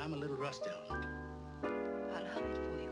I'm a little rusty on it. I'll hum it for you.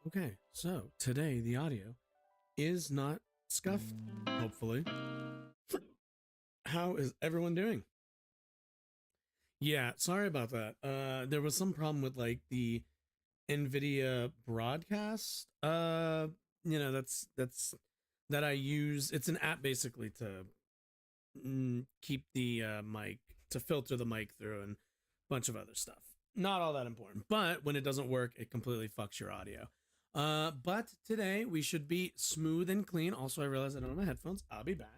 Okay, so today the audio is not scuffed, hopefully. How is everyone doing? Yeah, sorry about that. There was some problem with like the NVIDIA broadcast. That's that I use. It's an app basically to keep the mic, to filter the mic through, and a bunch of other stuff. Not all that important, but when it doesn't work, it completely fucks your audio. But today we should be smooth and clean. Also, I realized I don't have my headphones. I'll be back.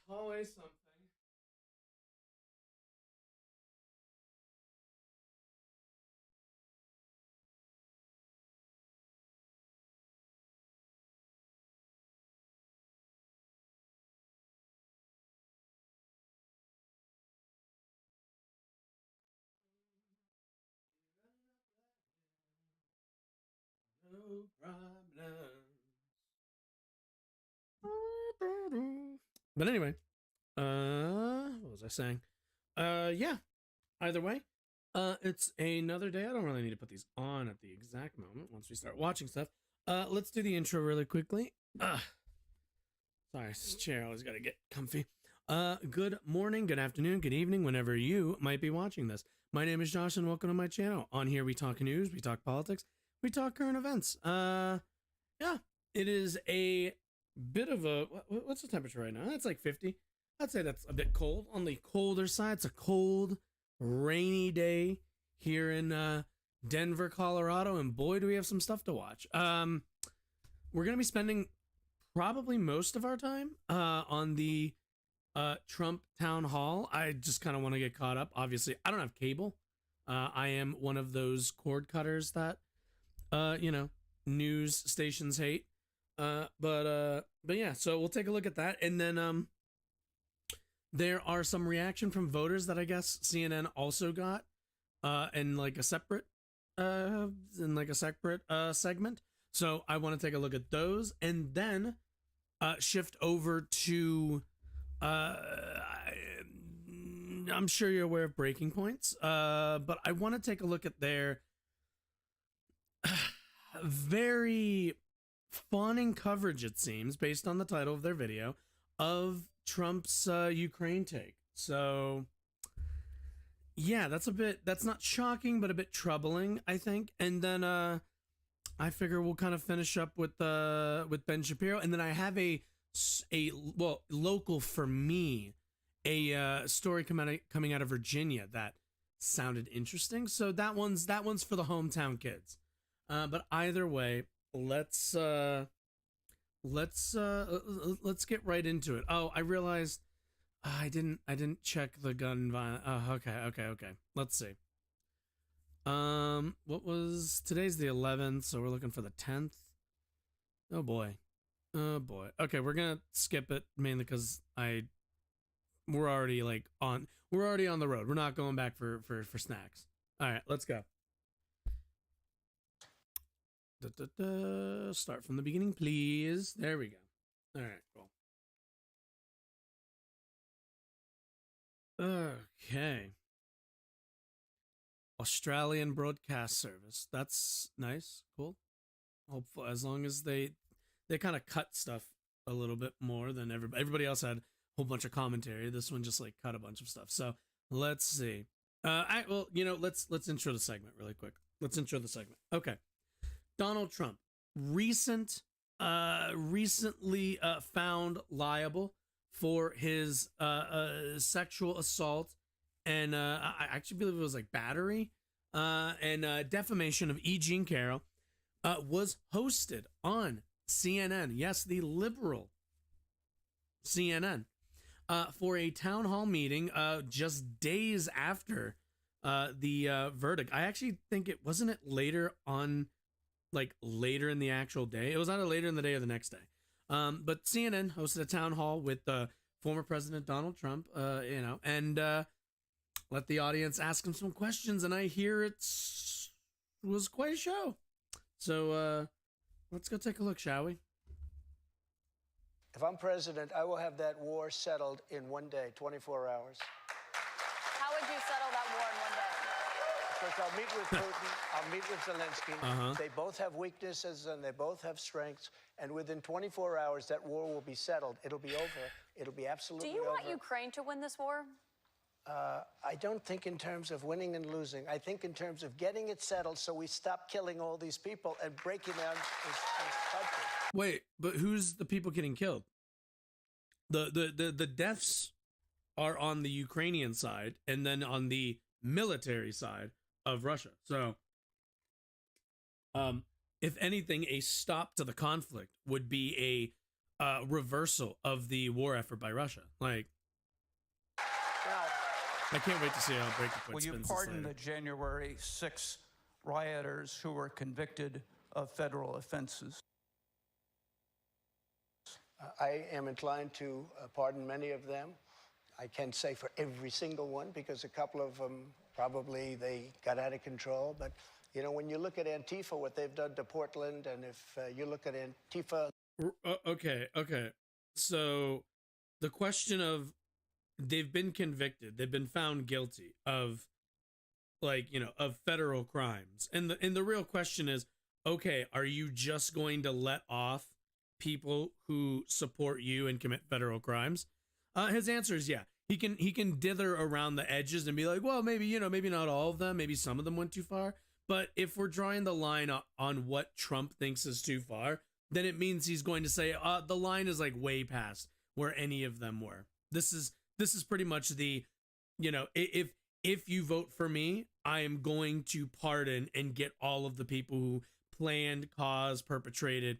Always something. No problem. But anyway, what was I saying? Yeah. Either way, it's another day. I don't really need to put these on at the exact moment once we start watching stuff. Let's do the intro really quickly. Sorry, this chair always got to get comfy. Good morning, good afternoon, good evening, whenever you might be watching this. My name is Josh, and welcome to my channel. On here, we talk news, we talk politics, we talk current events. Yeah, it is a bit of a what's the temperature right now? It's like 50. I'd say that's a bit cold. On the colder side, it's a cold, rainy day here in Denver, Colorado, and boy, do we have some stuff to watch. We're gonna be spending probably most of our time on the Trump town hall. I just kind of want to get caught up. Obviously, I don't have cable. I am one of those cord cutters that news stations hate. But yeah, so we'll take a look at that, and then there are some reaction from voters that I guess CNN also got in like a separate segment. So I want to take a look at those, and then shift over to I'm sure you're aware of Breaking Points, but I want to take a look at their very fawning coverage, it seems, based on the title of their video, of Trump's Ukraine take. So yeah, that's not shocking, but a bit troubling, I think. And then I figure we'll kind of finish up with Ben Shapiro, and then I have a local for me, a story coming out of Virginia that sounded interesting. So that one's for the hometown kids. But either way, let's get right into it. Oh, I realized I didn't check the gun violence. Oh, okay. Let's see. What was today's the 11th, so we're looking for the 10th. Oh boy. Okay, we're gonna skip it mainly because we're already on the road. We're not going back for snacks. All right, let's go. Start from the beginning, please. There we go. All right, cool. Okay. Australian broadcast service. That's nice. Cool. Hopefully, as long as they kind of cut stuff a little bit more than everybody else had a whole bunch of commentary. This one just like cut a bunch of stuff. So let's see. Let's intro the segment really quick. Let's intro the segment. Okay. Donald Trump, recently found liable for his sexual assault and I actually believe it was like battery and defamation of E. Jean Carroll, was hosted on CNN. Yes, the liberal CNN, for a town hall meeting just days after the verdict. I actually think it wasn't it later on, like later in the actual day. It was either later in the day or the next day. But CNN hosted a town hall with former President Donald Trump, and let the audience ask him some questions. And I hear it was quite a show. So let's go take a look, shall we? If I'm president, I will have that war settled in one day, 24 hours. How would you settle that war in one day? Because I'll meet with Putin, I'll meet with Zelensky. They both have weaknesses and they both have strengths. And within 24 hours, that war will be settled. It'll be over. It'll be absolutely over. Do you want Ukraine to win this war? I don't think in terms of winning and losing. I think in terms of getting it settled so we stop killing all these people and breaking down this country. Wait, but who's the people getting killed? The deaths are on the Ukrainian side and then on the military side of Russia. So, if anything, a stop to the conflict would be a reversal of the war effort by Russia. Like, I can't wait to see how Breaking Point Will you spins pardon this the January 6 rioters who were convicted of federal offenses? I am inclined to pardon many of them. I can't say for every single one because a couple of them probably they got out of control. But, you know, when you look at Antifa, what they've done to Portland, and if you look at Antifa. Okay. So the question of they've been convicted, they've been found guilty of, like, you know, of federal crimes. And the real question is, okay, are you just going to let off people who support you and commit federal crimes? His answer is yeah. He can dither around the edges and be like, well, maybe, you know, maybe not all of them, maybe some of them went too far. But if we're drawing the line on what Trump thinks is too far, then it means he's going to say the line is like way past where any of them were. This is pretty much the, you know, if you vote for me, I am going to pardon and get all of the people who planned, caused, perpetrated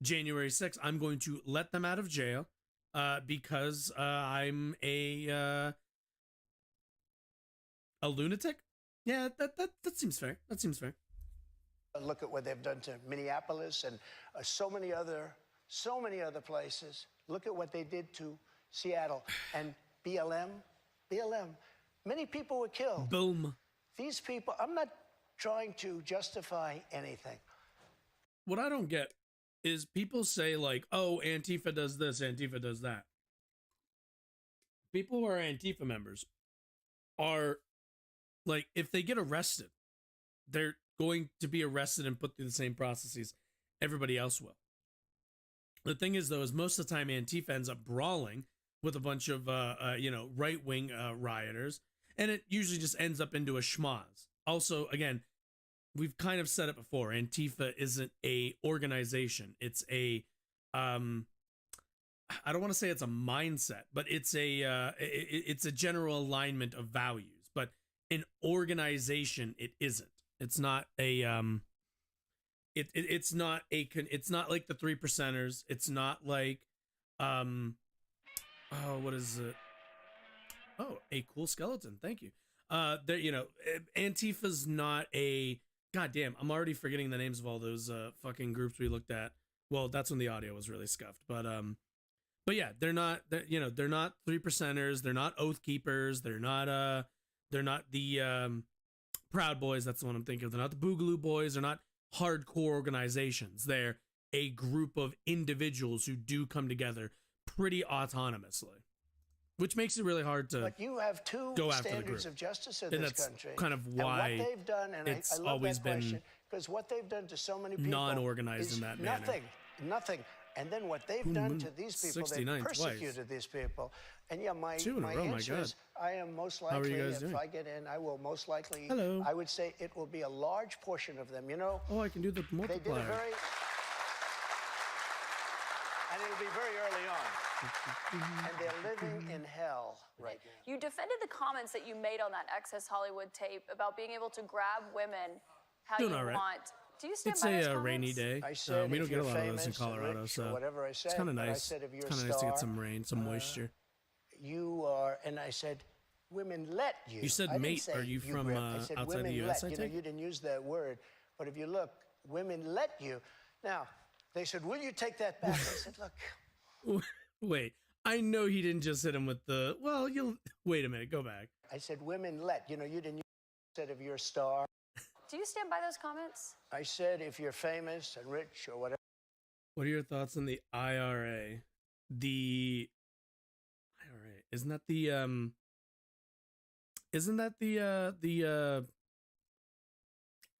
January 6th. I'm going to let them out of jail because I'm a lunatic. Yeah, that seems fair. That seems fair. Look at what they've done to Minneapolis and so many other places. Look at what they did to Seattle and BLM. Many people were killed. Boom. These people, I'm not trying to justify anything. What I don't get is people say like, oh, Antifa does this, Antifa does that. People who are Antifa members are like, if they get arrested, they're going to be arrested and put through the same processes everybody else will. The thing is, though, is most of the time Antifa ends up brawling with a bunch of, right-wing rioters, and it usually just ends up into a schmoz. Also, again, we've kind of said it before, Antifa isn't a organization. It's a, I don't want to say it's a mindset, but it's a general alignment of values. But an organization, it isn't. It's not a, it's not like the 3%ers. It's not like, what is it? Oh, a cool skeleton. Thank you. There, you know, Antifa's not a, goddamn, I'm already forgetting the names of all those fucking groups we looked at. Well, that's when the audio was really scuffed. But yeah, they're not 3%ers. They're not Oath Keepers. They're not the Proud Boys. That's the one I'm thinking of. They're not the Boogaloo Boys. They're not hardcore organizations. They're a group of individuals who do come together pretty autonomously, which makes it really hard to but you have two go after the standards group. of justice in And this that's country. kind of why and what they've done, and it's I love always that been question, because what they've done to so many people non-organized is in that manner. Nothing. And then what they've done to these people, they've 69 persecuted twice. these people. And yeah, my Two in a row, my answer God. is I am most How are likely, you guys if doing? I get in, I will most likely, Hello. I would say it will be a large portion of them. You know, Oh, I can do the they did a multiplier. very, and it'll be very early on. And they're living in hell right now. You defended the comments that you made on that Access Hollywood tape about being able to grab women how Doing you all right. want. Do you stand It's by those a comments? rainy day. I said We don't if get a you're lot of those in famous and Colorado, rich or so whatever I said, it's kind of but I nice. said if you're It's a kind of nice to get star, some rain, some moisture. You are, and I said, women let you. You said I didn't mate. say Are you from grip. I said outside the women US, let. I You know, take? you didn't use that word, but if you look, women let you. Now, they said, will you take that back? I said, look. Wait, I know he didn't just hit him with the, well, you'll, wait a minute, go back. I said, women let. You know, you didn't use said if you're a star. Do you stand by those comments? I said if you're famous and rich or whatever. What are your thoughts on the IRA? The IRA, isn't that the isn't that the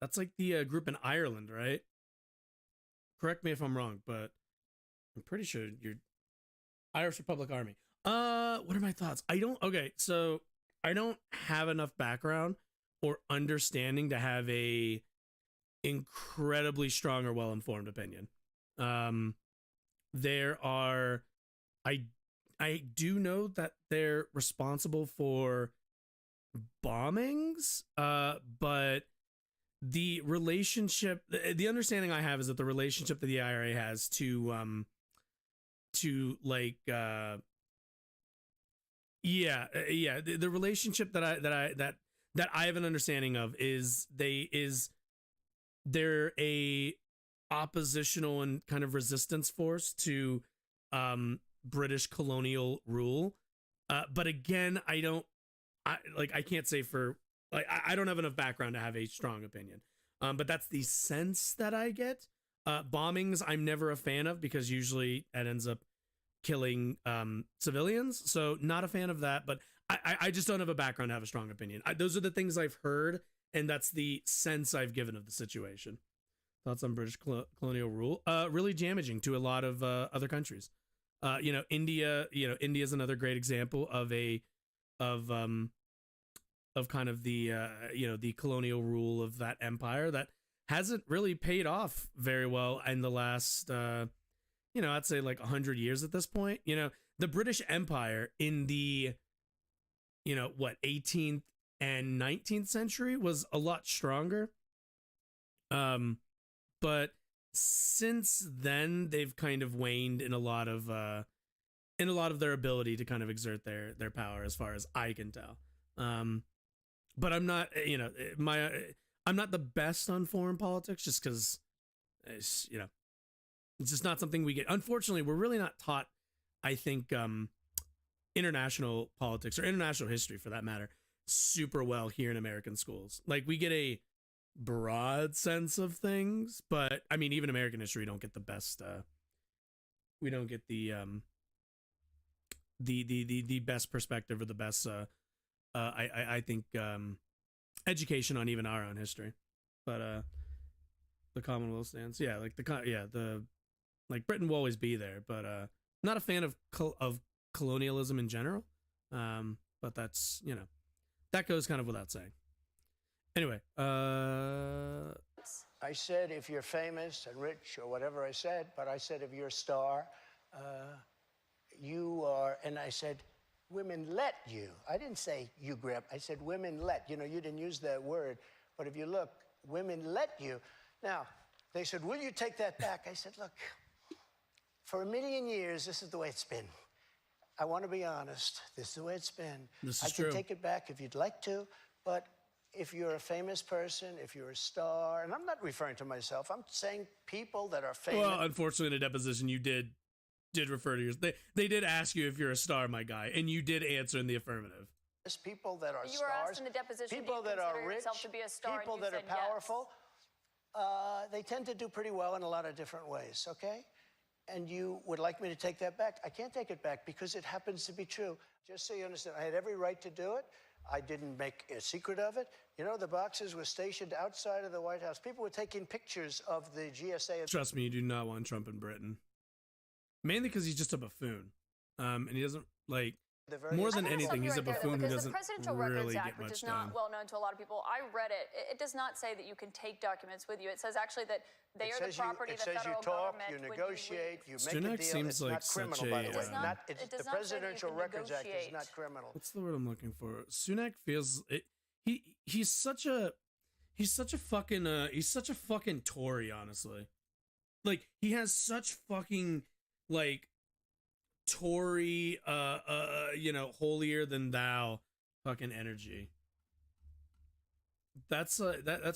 that's like the group in Ireland, right? Correct me if I'm wrong, but I'm pretty sure you're Irish Republic Army. What are my thoughts? Okay, so I don't have enough background or understanding to have a incredibly strong or well-informed opinion. There are, I do know that they're responsible for bombings, but the relationship, the understanding I have is that the relationship that the IRA has to like the relationship that I have an understanding of is they're a oppositional and kind of resistance force to British colonial rule, but again, I can't say for like I don't have enough background to have a strong opinion, but that's the sense that I get. Bombings I'm never a fan of because usually it ends up killing civilians, so not a fan of that. But I just don't have a background to have a strong opinion. Those are the things I've heard, and that's the sense I've given of the situation. Thoughts on British colonial rule? Really damaging to a lot of other countries. India. India is another great example of kind of the the colonial rule of that empire that hasn't really paid off very well in the last I'd say like 100 years at this point. The British Empire in the 18th and 19th century was a lot stronger, but since then they've kind of waned in a lot of their ability to kind of exert their power, as far as I can tell. But I'm not, I'm not the best on foreign politics, just because it's just not something we get. Unfortunately, we're really not taught, I think, international politics or international history for that matter super well here in American schools. Like, we get a broad sense of things, but I mean, even American history, we don't get the best. We don't get the best perspective or the best. I think education on even our own history, but the Commonwealth stands. Yeah, like the Britain will always be there, but not a fan of colonialism in general. But that's that goes kind of without saying. Anyway, I said if you're famous and rich or whatever I said, but I said if you're a star, you are, and I said women let you. I didn't say you grab. I said women let. You didn't use that word, but if you look, women let you. Now, they said, will you take that back? I said, look, for 1,000,000 years, this is the way it's been. I want to be honest. This is the way it's been. This is I can true. take it back if you'd like to, but if you're a famous person, if you're a star, and I'm not referring to myself, I'm saying people that are famous. Well, unfortunately, in a deposition, you did refer to yours. They did ask you if you're a star, my guy, and you did answer in the affirmative. People that are You were stars, asked in the deposition, people do you that are consider rich, yourself to be a star, people and you that are said yes. powerful, they tend to do pretty well in a lot of different ways, okay? And you would like me to take that back? I can't take it back because it happens to be true. Just so you understand, I had every right to do it. I didn't make a secret of it. The boxes were stationed outside of the White House. People were taking pictures of the GSA. Trust me, you do not want Trump in Britain. Mainly because he's just a buffoon. And he doesn't, like, more than anything, he's a buffoon who doesn't the Presidential really Records get Act, which much is not done. well known to a lot of people, I read it. It does not say that you can take documents with you. It says actually that they are the property of the federal you talk, government. you when negotiate, you make Sunak a deal. seems It's like not criminal, such by a, the It way. does not- it the does not say that you Presidential can Records Act is negotiate. not criminal. What's the word I'm looking for? Sunak feels he's such a fucking Tory, honestly. Like, he has such fucking, like, Tory holier than thou fucking energy. That's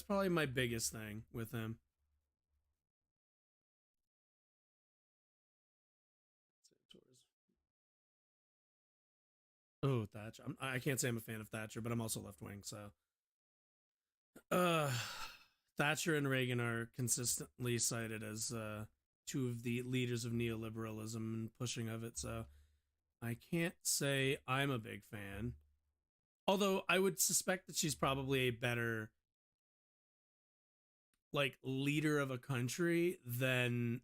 probably my biggest thing with him. Oh, Thatcher. I can't say I'm a fan of Thatcher, but I'm also left wing, so. Thatcher and Reagan are consistently cited as two of the leaders of neoliberalism and pushing of it, so I can't say I'm a big fan. Although I would suspect that she's probably a better like leader of a country than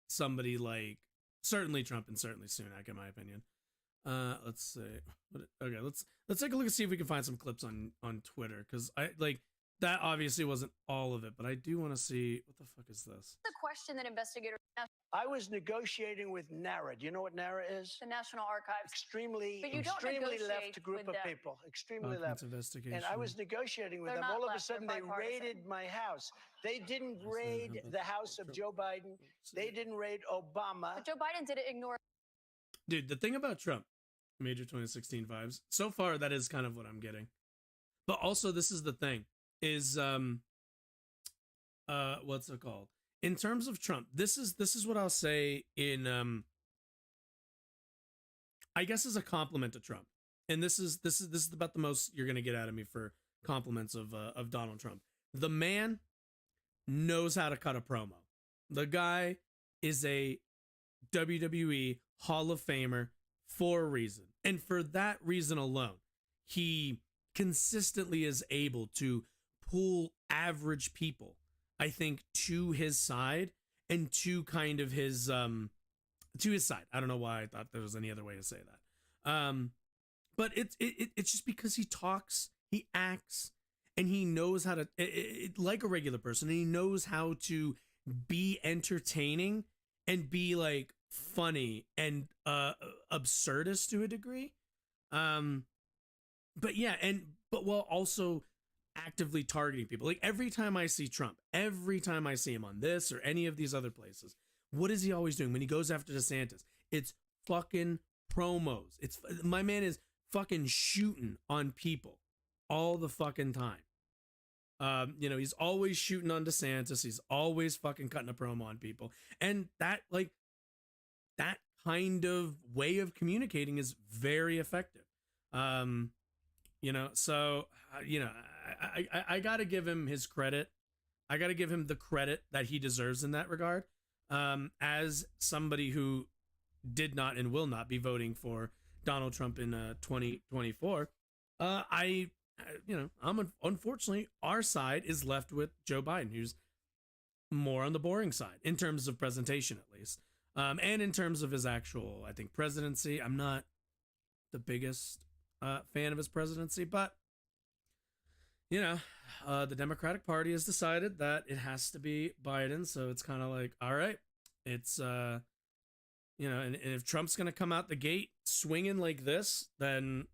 somebody like certainly Trump and certainly Sunak, in my opinion. Let's see. Okay, let's take a look and see if we can find some clips on Twitter, because I like that obviously wasn't all of it, but I do want to see what the fuck is this. The question that investigators I was negotiating with NARA. Do you know what NARA is? the National Archives. Extremely But you don't left negotiate group with of them. people. Extremely Documents left. investigation. And I was negotiating with They're them. not All of a left, they're sudden, they bipartisan. raided my house. They didn't raid the house of Joe Biden. They didn't raid Obama. But Joe Biden didn't ignore. Dude, the thing about Trump, major 2016 vibes. So far, that is kind of what I'm getting. But also, this is the thing: is what's it called? In terms of Trump, this is what I'll say in I guess as a compliment to Trump, and this is about the most you're gonna get out of me for compliments of Donald Trump. The man knows how to cut a promo. The guy is a WWE Hall of Famer for a reason. And for that reason alone, he consistently is able to pull average people, I think, to his side and to kind of his side. I don't know why I thought there was any other way to say that. But it's just because he talks, he acts, and he knows how to, like a regular person, and he knows how to be entertaining and be like funny and absurdist to a degree. But yeah, but while also actively targeting people. Like every time I see Trump, every time I see him on this or any of these other places, what is he always doing when he goes after DeSantis? It's fucking promos. It's my man is fucking shooting on people all the fucking time. You know, he's always shooting on DeSantis. He's always fucking cutting a promo on people. And that kind of way of communicating is very effective. You know, so, you know, I got to give him his credit. I got to give him the credit that he deserves in that regard. As somebody who did not and will not be voting for Donald Trump in 2024, you know, unfortunately, our side is left with Joe Biden, who's more on the boring side in terms of presentation, at least. And in terms of his actual, I think, presidency, I'm not the biggest fan of his presidency, but, you know, the Democratic Party has decided that it has to be Biden. So it's kind of like, all right, it's, you know, and if Trump's going to come out the gate swinging like this, then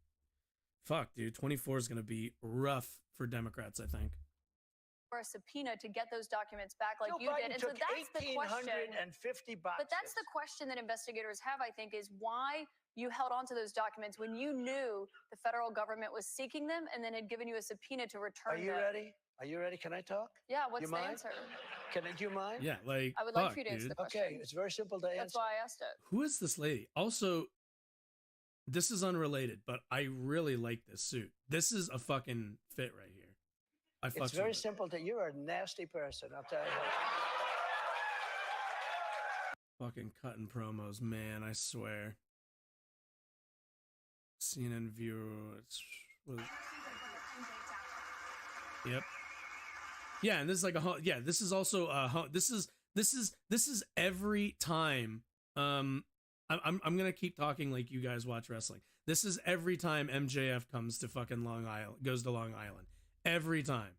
fuck, dude, 24 is going to be rough for Democrats, I think. Or a subpoena to get those documents back like Joe you Biden did. And so took that's the question. $1,850. But that's the question that investigators have, I think, is why you held on to those documents when you knew the federal government was seeking them and then had given you a subpoena to return them. Are you ready? Are you ready? Can I talk? Yeah, what's You the mind? answer? Do you mind? Yeah, like, I would like fuck, for you to answer dude. the question. Okay, it's very simple to answer. That's why I asked it. Who is this lady? Also, this is unrelated, but I really like this suit. This is a fucking fit right here. It's very simple to, you're a nasty person, I'll tell you. Fucking cutting promos, man, I swear. CNN viewer. Yep. Yeah, and this is like a this is also this is every time I'm gonna keep talking like you guys watch wrestling. This is every time MJF comes to fucking Long Island, goes to Long Island. Every time.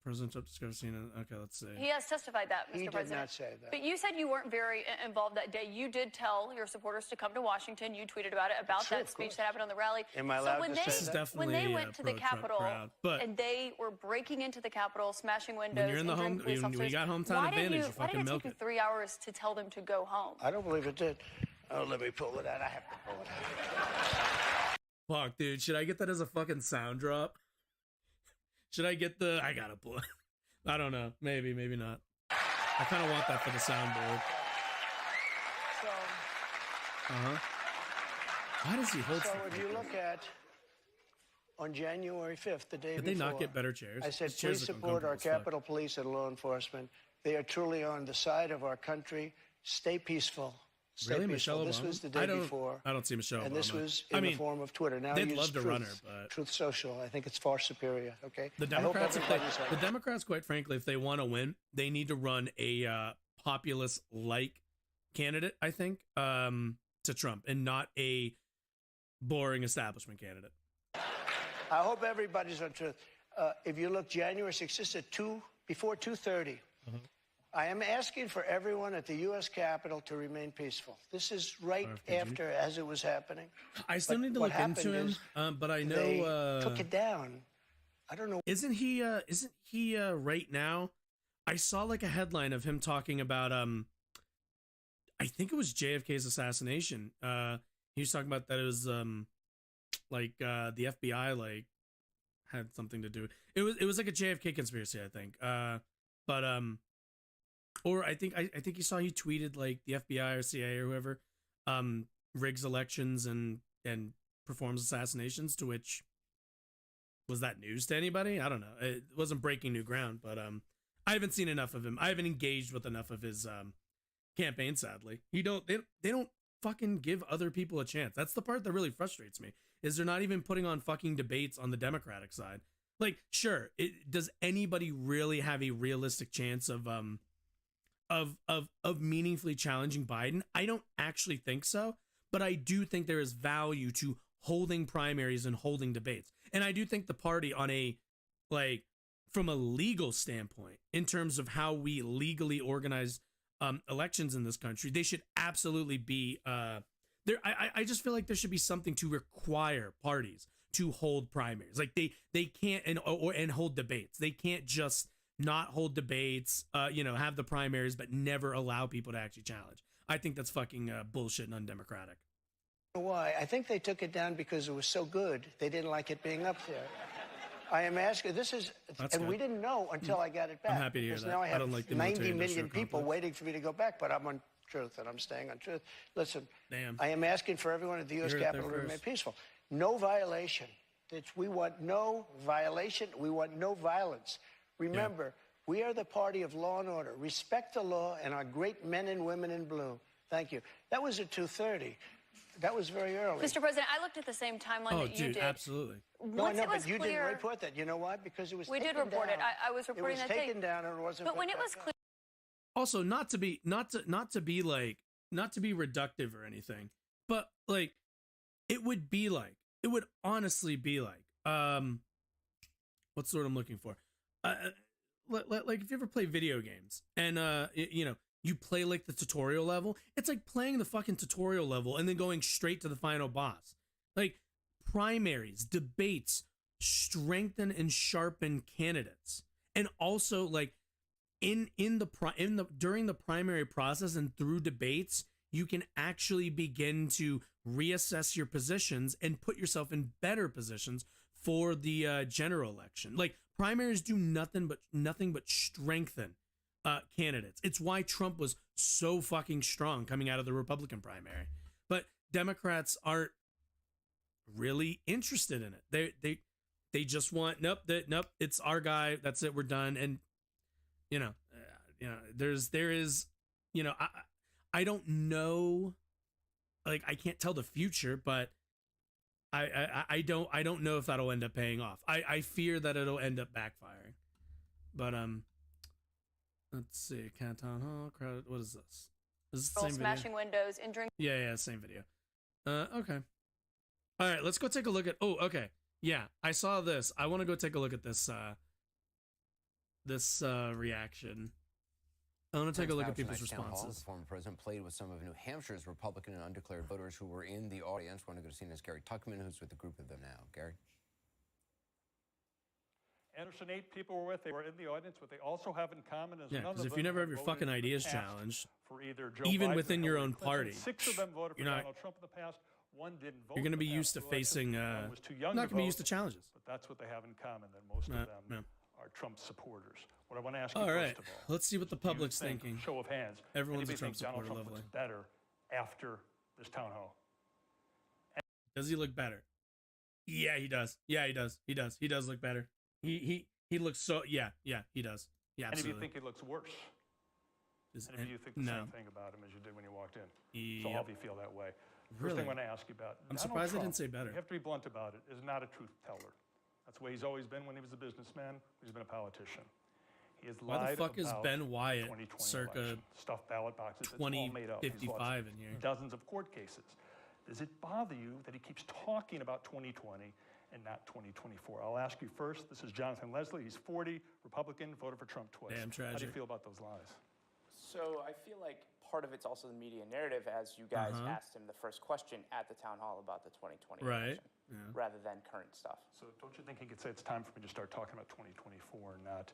President Trump discovers CNN. Okay, let's see. He has testified that, Mr. He President. did not say that. But you said you weren't very involved that day. You did tell your supporters to come to Washington. You tweeted about it, about True, that of speech course. that happened on the rally. Am I allowed to say This is that? definitely When they went to the pro-Trump Capitol crowd, but and they were breaking into the Capitol, smashing windows, when you're in the injuring home, police when you officers, got hometown why advantage, you why did fucking it milk take you it. 3 hours to tell them to go home? I don't believe it did. Oh, let me pull it out. I have to pull it out. Fuck, dude, should I get that as a fucking sound drop? Should I get the? I gotta pull. I don't know. Maybe, maybe not. I kind of want that for the soundboard. So, Why does he hold? so something if you like look at, on January 5th, the day Did before, they not get better chairs? I said, These chairs please look support our uncomfortable as fuck. Capitol Police and law enforcement. They are truly on the side of our country. Stay peaceful. Stay Really, peaceful. Michelle This Obama? was the day before. I don't see Michelle Obama. And this was I in mean, the form of Twitter. Now they'd use love to Truth, run her, but Truth Social. I think it's far superior. Okay. the I hope Democrats, everybody's like the Democrats, quite frankly, if they want to win, they need to run a populist-like candidate. I think to Trump, and not a boring establishment candidate. I hope everybody's on Truth. If you look, January 6th, just at before 2:30. I am asking for everyone at the U.S. Capitol to remain peaceful. This is right after, as it was happening. I still But need to what look into happened him, is but I know they took it down. I don't know. Isn't he right now? I saw like a headline of him talking about I think it was JFK's assassination. He was talking about that it was like the FBI like had something to do. It was like a JFK conspiracy, I think. But or I think you saw he tweeted like the FBI or CIA or whoever rigs elections and performs assassinations, to which, was that news to anybody? I don't know. It wasn't breaking new ground, but I haven't seen enough of him. I haven't engaged with enough of his campaign, sadly. They don't fucking give other people a chance. That's the part that really frustrates me, is they're not even putting on fucking debates on the Democratic side. Like, sure, does anybody really have a realistic chance of meaningfully challenging Biden? I don't actually think so, but I do think there is value to holding primaries and holding debates. And I do think the party, on a, like, from a legal standpoint, in terms of how we legally organize elections in this country, they should absolutely be there. I just feel like there should be something to require parties to hold primaries. Like they can't and hold debates. They can't just not hold debates, have the primaries, but never allow people to actually challenge. I think that's fucking bullshit and undemocratic. Why? I think they took it down because it was so good. They didn't like it being up there. I am asking, That's and we good. didn't know until I got it back. I'm happy to hear because that. now I I have don't like the 90 military-industrial million people complex. waiting for me to go back, but I'm on Truth, and I'm staying on Truth. Listen, Damn. I am asking for everyone at the U.S. You heard it there Capitol to remain first. peaceful. No violation. We want no violation. We want no violence. Remember, we are the party of law and order. Respect the law and our great men and women in blue. Thank you. That was at 2:30. That was very early. Mr. President, I looked at the same timeline Oh, that you dude, did. absolutely. No, I Once know, it was but you clear, didn't report that. You know why? Because it was we did taken report it. down. I was reporting that It was day. taken down and it wasn't. But when put it was back clear, up. Also, not to be reductive or anything, but like it would honestly be like what's the word I'm looking for? Like if you ever play video games and you play like the tutorial level, it's like playing the fucking tutorial level and then going straight to the final boss. Like, primaries, debates strengthen and sharpen candidates, and also like during the primary process and through debates, you can actually begin to reassess your positions and put yourself in better positions for the general election. Like, primaries do nothing but strengthen candidates. It's why Trump was so fucking strong coming out of the Republican primary. But Democrats aren't really interested in it. They just want nope, it's our guy. That's it. We're done. And there is I don't know. Like, I can't tell the future, but I don't know if that'll end up paying off. I fear that it'll end up backfiring. But let's see. Canton Hall crowd. What is this? Is this the same smashing video? windows, injuring. Yeah, same video. Okay. All right, let's go take a look at. Oh, okay. Yeah, I saw this. I want to go take a look at this. This reaction. I want to take a look at people's responses. The former president played with some of New Hampshire's Republican and undeclared voters who were in the audience. Want to go to see Gary Tuckman, who's with a group of them now. Gary? Anderson, 8 people were with. They were in the audience. What they also have in common is Yeah, none because of if you them never have your voted fucking in the ideas past challenged, for either Joe even Biden within or your Hillary own Clinton. party, 6 of them voted for you're not- Donald Trump in the past. One didn't vote. you're going to be in the used to past election. facing. One was too young Not to going to be vote, used to challenges. But that's what they have in common. That most of them are Trump supporters. What I want to ask you All first right, of all. let's see what the do you public's think, thinking. Show of hands. Everyone's a anybody Trump think Donald supporter, Trump lovely. looks better after this town hall? Does he look better? Yeah, he does. Yeah, he does. He does. He does look better. He looks so. Yeah, he does. Yeah, Any of you absolutely. think he looks worse? And if you think the no. same thing about him as you did when you walked in. So Yep. I'll have you feel that way. First Really? thing I want to ask you about. I'm Donald surprised I didn't Trump, say better. You have to be blunt about it, is not a truth teller. That's the way he's always been when he was a businessman. He's been a politician. He has Why lied the fuck is about Ben Wyatt 2020 circa election, stuffed ballot boxes. It's all made up. He's lost 2055 in here? dozens of court cases. Does it bother you that he keeps talking about 2020 and not 2024? I'll ask you first. This is Jonathan Leslie. He's 40, Republican, voted for Trump twice. Damn How do you tragic. feel about those lies? So I feel like part of it's also the media narrative, as you guys asked him the first question at the town hall about the 2020 Right. election, Yeah. rather than current stuff. So don't you think he could say it's time for me to start talking about 2024 and not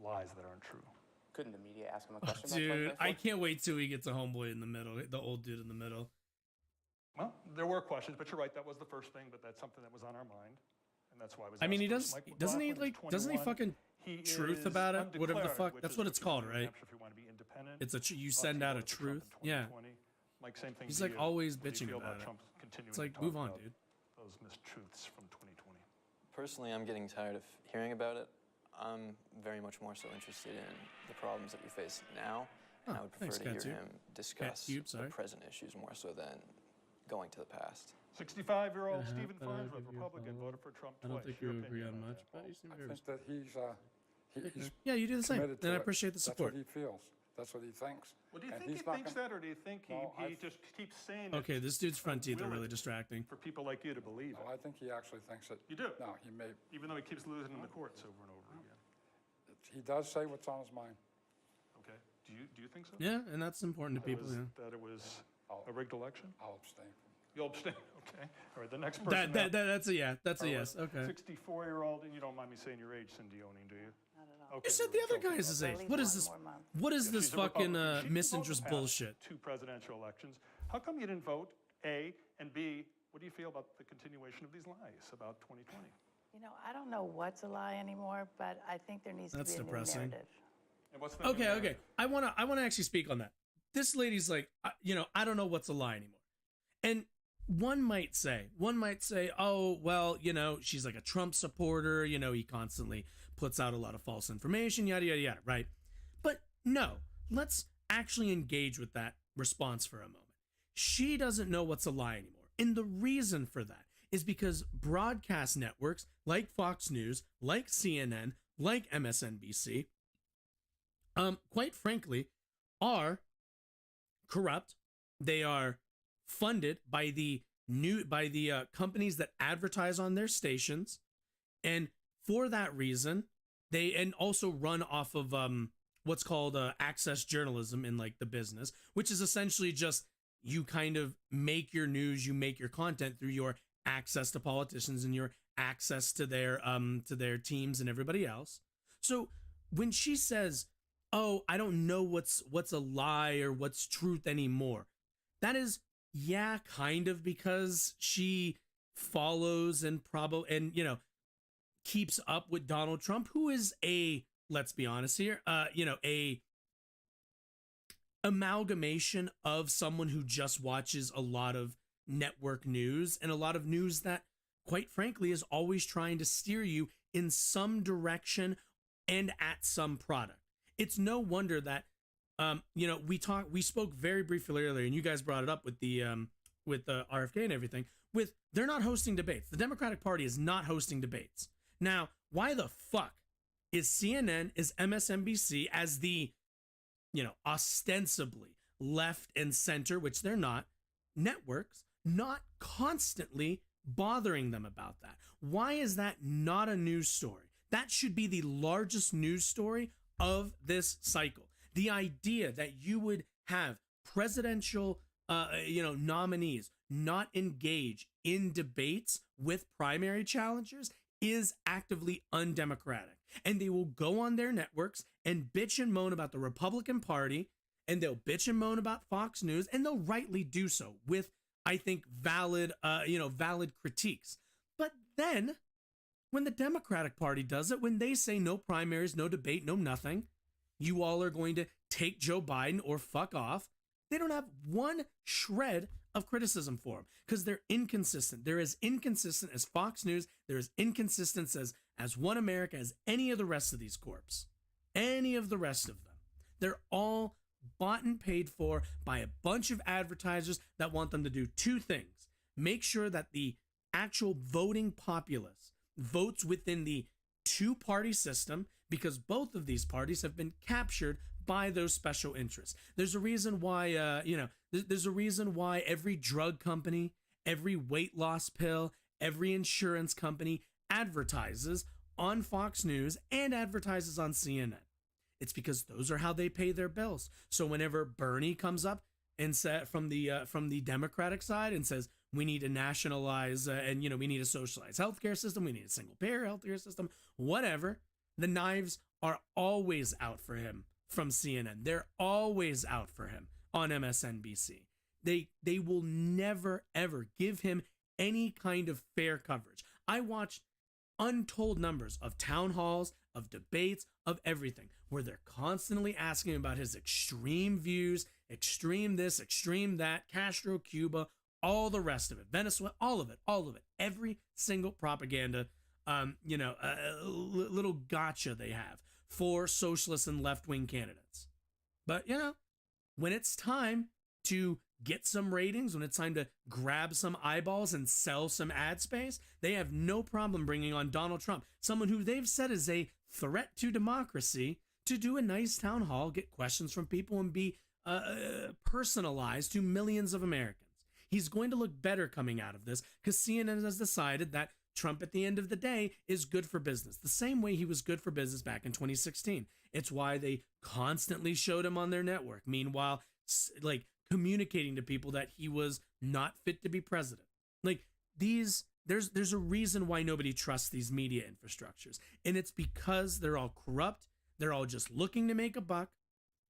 lies that aren't true? Couldn't the media ask him a question Dude, about I 2024? can't wait till he gets a homeboy in the middle, the old dude in the middle. Well, there were questions, but you're right. That was the first thing, but that's something that was on our mind. And that's why I was I mean, he asked does, first. Mike doesn't he McLaughlin is doesn't he 21. fucking He truth is about it? Whatever the undeclared, fuck, which that's is what it's what you called, do in New right? Hampshire if you want to be independent. It's a, you Lots send of out a people voted truth. for Trump in Yeah. 2020. Mike, same thing He's to like you. always What do you bitching feel about it. Trump continuing It's to like, talk move on, about dude. Those mistruths from 2020. Personally, I'm getting tired of hearing about it. I'm very much more so interested in the problems that we face now, and I would prefer thanks, to hear Katsu. him discuss Cube, the sorry. present issues more so than going to the past. 65-year-old Uh-huh, Stephen but I Farnsworth, give you a Republican, follow. voted for Trump I don't twice. think Your we agree opinion on much, that, but Paul? you seem I very think that he's yeah, you do the same. committed to And I it. appreciate the support. That's what he feels. That's what he thinks. Well, do you And think he he's not thinks gonna- that, or do you think No, he I- just keeps saying it Okay, this dude's front teeth are really willing distracting. for people like you to believe No, it? I think he actually thinks it. You do? No, he may. Even though he keeps losing in the courts over and over again. He does say what's on his mind. Okay. Do you think so? Yeah, and that's important to people. Yeah. That it was a rigged election? I'll abstain. You'll abstain? Okay. All right, the next person. That's a yeah. That's a yes. Okay. 64-year-old, and you don't mind me saying your age, Cindy Oning, do you? Not at all. Okay. You said the we're other joking guy's his about age. that. What is this? What is Yeah, this she's a fucking Republican. She didn't vote misinterest in the past bullshit? 2 presidential elections. How come you didn't vote, A, and B, what do you feel about the continuation of these lies about 2020? You know, I don't know what's a lie anymore, but I think there needs That's to be a depressing. new narrative. And what's the new Okay, narrative? okay. I wanna actually speak on that. This lady's like, I don't know what's a lie anymore. And one might say, oh, well, she's like a Trump supporter. He constantly puts out a lot of false information, yada, yada, yada, right? But no, let's actually engage with that response for a moment. She doesn't know what's a lie anymore. And the reason for that is because broadcast networks like Fox News, like CNN, like MSNBC, quite frankly, are corrupt. They are funded by the companies that advertise on their stations, and for that reason, and also run off of what's called access journalism in like the business, which is essentially just you kind of make your news, you make your content through your access to politicians and your access to their teams and everybody else. So when she says, "Oh, I don't know what's a lie or what's truth anymore," that is, yeah, kind of, because she follows and keeps up with Donald Trump, who is let's be honest here, a amalgamation of someone who just watches a lot of network news and a lot of news that, quite frankly, is always trying to steer you in some direction and at some product. It's no wonder that we spoke very briefly earlier, and you guys brought it up with the RFK and everything. They're not hosting debates. The Democratic Party is not hosting debates. Now, why the fuck is CNN, is MSNBC, as the ostensibly left and center, which they're not, networks, not constantly bothering them about that? Why is that not a news story? That should be the largest news story of this cycle. The idea that you would have presidential, nominees not engage in debates with primary challengers is actively undemocratic. And they will go on their networks and bitch and moan about the Republican Party, and they'll bitch and moan about Fox News, and they'll rightly do so with, I think, valid critiques. But then, when the Democratic Party does it, when they say no primaries, no debate, no nothing, you all are going to take Joe Biden or fuck off, they don't have one shred of criticism for him because they're inconsistent. They're as inconsistent as Fox News. They're as inconsistent as One America, as any of the rest of these corps. Any of the rest of them. They're all bought and paid for by a bunch of advertisers that want them to do two things: make sure that the actual voting populace votes within the two-party system, because both of these parties have been captured by those special interests. There's a reason why, there's a reason why every drug company, every weight loss pill, every insurance company advertises on Fox News and advertises on CNN. It's because those are how they pay their bills. So whenever Bernie comes up and said from the Democratic side and says we need to nationalize and we need a socialized healthcare system, we need a single payer healthcare system, whatever, the knives are always out for him from CNN. They're always out for him on MSNBC. They will never ever give him any kind of fair coverage. I watched untold numbers of town halls, of debates, of everything, where they're constantly asking about his extreme views, extreme this, extreme that, Castro, Cuba, all the rest of it, Venezuela, all of it, every single propaganda, little gotcha they have for socialist and left-wing candidates. But, when it's time to get some ratings, when it's time to grab some eyeballs and sell some ad space, they have no problem bringing on Donald Trump, someone who they've said is a threat to democracy, to do a nice town hall, get questions from people, and be personalized to millions of Americans. He's going to look better coming out of this because CNN has decided that Trump, at the end of the day, is good for business, the same way he was good for business back in 2016. It's why they constantly showed him on their network. Meanwhile, communicating to people that he was not fit to be president. There's a reason why nobody trusts these media infrastructures. And it's because they're all corrupt. They're all just looking to make a buck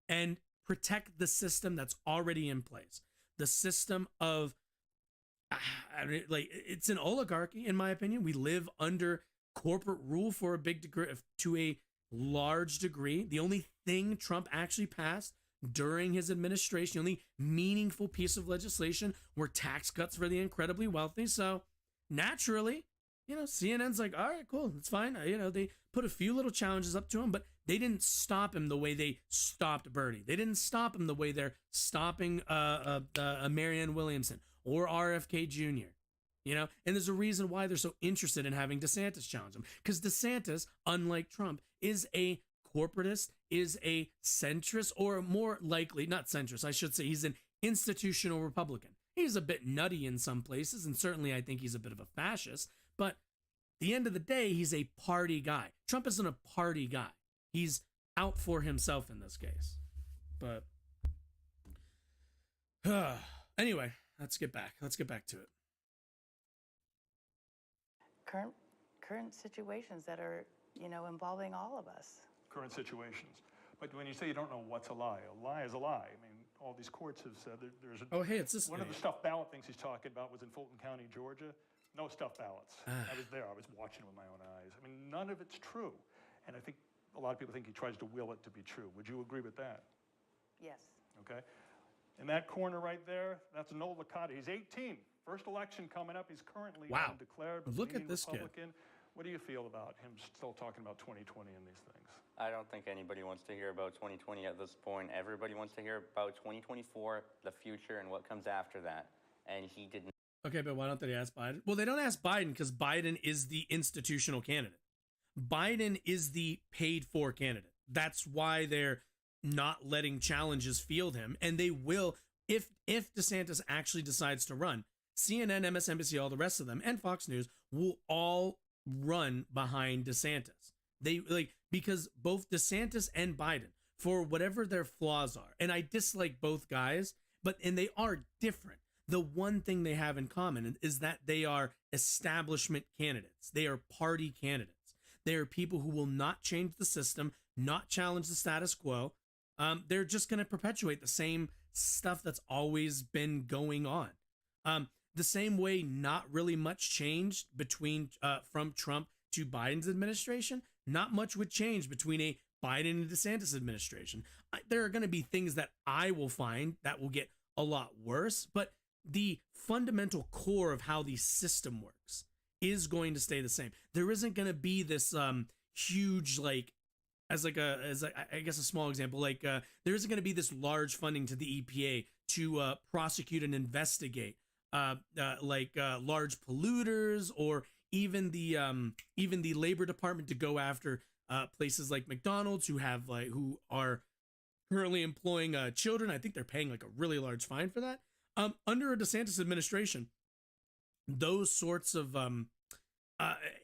and protect the system that's already in place. The system of, it's an oligarchy, in my opinion. We live under corporate rule for a big degree, to a large degree. The only thing Trump actually passed during his administration, the only meaningful piece of legislation, were tax cuts for the incredibly wealthy. So naturally, CNN's like, all right, cool, it's fine. They put a few little challenges up to him, but they didn't stop him the way they stopped Bernie. They didn't stop him the way they're stopping Marianne Williamson or RFK Jr. And there's a reason why they're so interested in having DeSantis challenge him, because DeSantis, unlike Trump, is a corporatist, is a centrist, or more likely, not centrist, I should say, he's an institutional Republican. He's a bit nutty in some places, and certainly I think he's a bit of a fascist, but at the end of the day, he's a party guy. Trump isn't a party guy. He's out for himself in this case. But anyway, let's get back to it. Current situations that are, involving all of us. Current situations. But when you say you don't know what's a lie is a lie. I mean, all these courts have said there's a... Oh, hey, it's this... One of the stuffed ballot things he's talking about was in Fulton County, Georgia. No stuffed ballots. I was there. I was watching with my own eyes. I mean, none of it's true. And I think a lot of people think he tries to will it to be true. Would you agree with that? Yes. Okay. In that corner right there, that's Noel Licata. He's 18. First election coming up. He's currently undeclared. Look at this Republican. Kid. What do you feel about him still talking about 2020 and these things? I don't think anybody wants to hear about 2020 at this point. Everybody wants to hear about 2024, the future, and what comes after that. And he did not. Okay, but why don't they ask Biden? Well, they don't ask Biden because Biden is the institutional candidate. Biden is the paid-for candidate. That's why they're not letting challenges field him. And they will, if DeSantis actually decides to run, CNN, MSNBC, all the rest of them, and Fox News will all run behind DeSantis. Because both DeSantis and Biden, for whatever their flaws are, and I dislike both guys, and they are different. The one thing they have in common is that they are establishment candidates. They are party candidates. They are people who will not change the system, not challenge the status quo. They're just going to perpetuate the same stuff that's always been going on. The same way not really much changed between from Trump to Biden's administration. Not much would change between a Biden and DeSantis administration. There are going to be things that I will find that will get a lot worse, but the fundamental core of how the system works is going to stay the same. There isn't going to be this huge I guess a small example, like there isn't going to be this large funding to the EPA to prosecute and investigate large polluters, or even the labor department to go after places like McDonald's who are currently employing children. I think they're paying like a really large fine for that. Under a DeSantis administration, those sorts of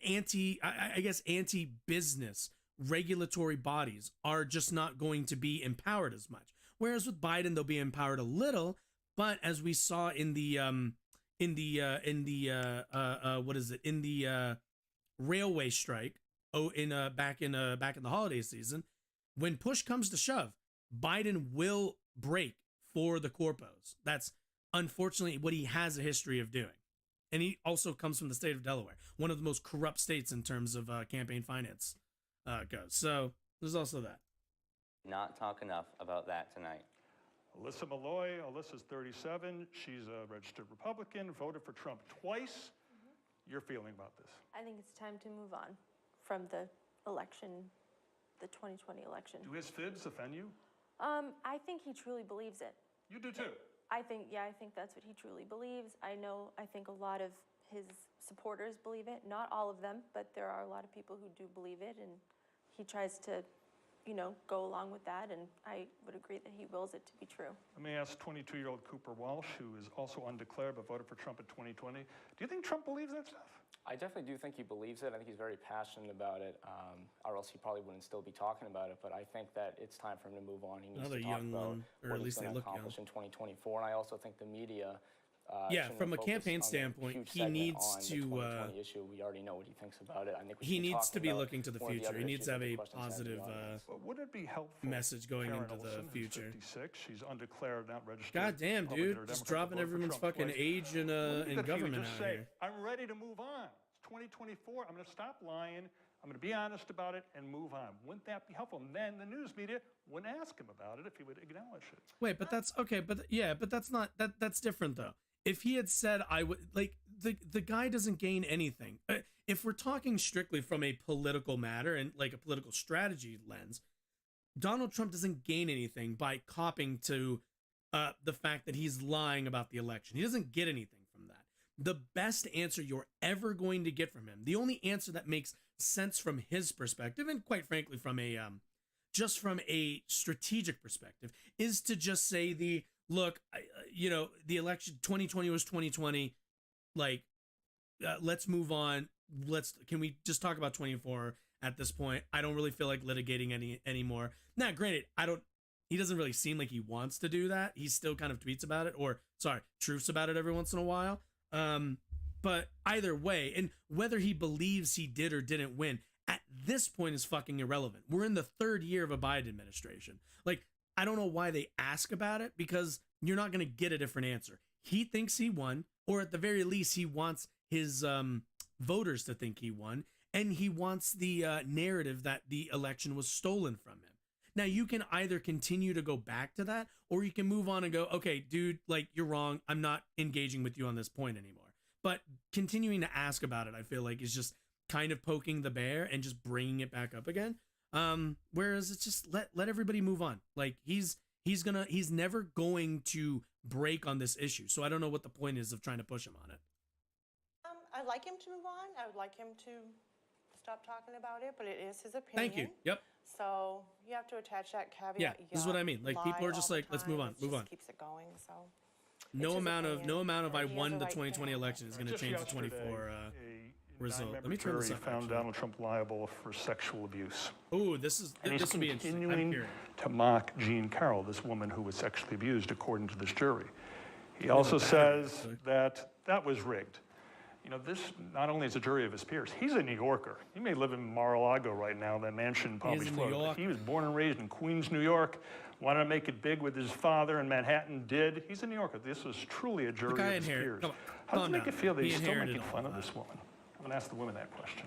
anti-business regulatory bodies are just not going to be empowered as much. Whereas with Biden, they'll be empowered a little. But as we saw in the railway strike, back in the holiday season, when push comes to shove, Biden will break for the corpos. That's unfortunately what he has a history of doing. And he also comes from the state of Delaware, one of the most corrupt states in terms of campaign finance goes. So there's also that. Not talk enough about that tonight. Alyssa Malloy. Alyssa's 37. She's a registered Republican, voted for Trump twice. Your feeling about this? I think it's time to move on from the election, the 2020 election. Do his fibs offend you? I think he truly believes it. You do too? I think that's what he truly believes. I think a lot of his supporters believe it. Not all of them, but there are a lot of people who do believe it, and he tries to, go along with that, and I would agree that he wills it to be true. Let me ask 22-year-old Cooper Walsh, who is also undeclared but voted for Trump in 2020. Do you think Trump believes that stuff? I definitely do think he believes it. I think he's very passionate about it, or else he probably wouldn't still be talking about it. But I think that it's time for him to move on. He needs Another to talk young about one, or what at he's least they going to look young. accomplish in 2024. And I also think the media. From a campaign standpoint, he needs to. Issue. We already know what he thinks about it. I think he needs to be looking to the future. He needs to have a positive would it be helpful message going Karen into the Olsen, future. 56, she's undeclared, not registered. God damn, dude, just dropping everyone's fucking age in government out here. I'm ready to move on. It's 2024. I'm going to stop lying. I'm going to be honest about it and move on. Wouldn't that be helpful? And then the news media wouldn't ask him about it if he would acknowledge it. Wait, but that's okay. But that's not that's different though. If he had said I would, like, the guy doesn't gain anything. If we're talking strictly from a political matter and like a political strategy lens, Donald Trump doesn't gain anything by copping to the fact that he's lying about the election. He doesn't get anything from that. The best answer you're ever going to get from him, the only answer that makes sense from his perspective, and quite frankly from a just from a strategic perspective, is to just say look, the election 2020 was 2020. Like, let's move on. Can we just talk about 24 at this point? I don't really feel like litigating anymore. Now, granted, he doesn't really seem like he wants to do that. He still kind of tweets about it, truths about it every once in a while. But either way, and whether he believes he did or didn't win at this point is fucking irrelevant. We're in the third year of a Biden administration. Like, I don't know why they ask about it, because you're not going to get a different answer. He thinks he won, or at the very least, he wants his voters to think he won, and he wants the narrative that the election was stolen from him. Now, you can either continue to go back to that, or you can move on and go, okay, dude, like, you're wrong. I'm not engaging with you on this point anymore. But continuing to ask about it, I feel like, is just kind of poking the bear and just bringing it back up again. Whereas it's just let everybody move on. Like, he's never going to break on this issue. So I don't know what the point is of trying to push him on it. I'd like him to move on. I would like him to stop talking about it, but it is his opinion. Thank you. Yep. So you have to attach that caveat. Yeah, this is what I mean. Like, people are just like, let's move on, move on. Keeps it going. So no amount of I won the 2020 election is going to change the 24 result. Let me turn this up. Found Donald Trump liable for sexual abuse. Oh, this will be interesting. Continuing to mock Jean Carroll, this woman who was sexually abused, according to this jury. He also says that was rigged. This not only is a jury of his peers, he's a New Yorker. He may live in Mar-a-Lago right now, that mansion in Palm Beach, Florida. He was born and raised in Queens, New York, wanted to make it big with his father in Manhattan, did. He's a New Yorker. This was truly a jury of his peers. How does it make you feel that he's still making fun of this woman? I'm going to ask the women that question.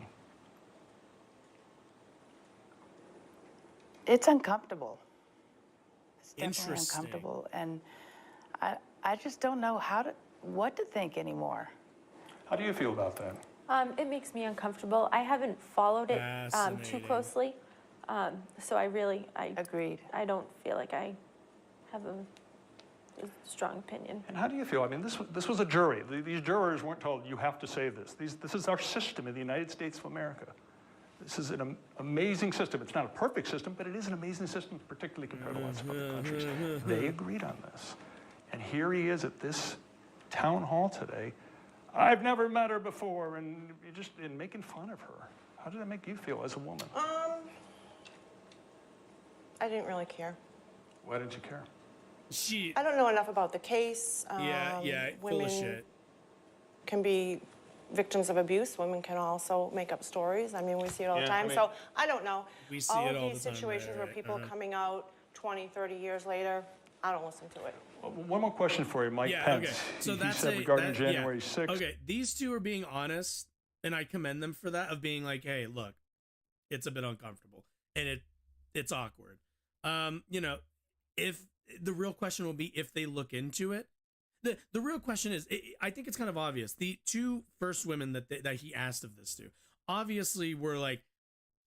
It's uncomfortable. It's definitely uncomfortable. And I just don't know what to think anymore. How do you feel about that? It makes me uncomfortable. I haven't followed it too closely. So I Agreed. I don't feel like I have a strong opinion. And how do you feel? I mean, this was a jury. These jurors weren't told, you have to say this. This is our system in the United States of America. This is an amazing system. It's not a perfect system, but it is an amazing system, particularly compared to lots of other countries. They agreed on this. And here he is at this town hall today. I've never met her before, and you're just making fun of her. How did that make you feel as a woman? I didn't really care. Why didn't you care? I don't know enough about the case. Yeah, full women of shit. can be victims of abuse. Women can also make up stories. I mean, we see it all the time. So I don't know. We see all it of all these the time, situations where right, people are coming out 20, 30 years later, I don't listen to it. One more question for you, Mike Yeah, Pence. okay. So he that's said regarding January 6th. Okay, these two are being honest, and I commend them for that, of being like, hey, look, it's a bit uncomfortable, and it's awkward. You know, if the real question will be if they look into it. The real question is, I think it's kind of obvious. The two first women that he asked of this to, obviously were like,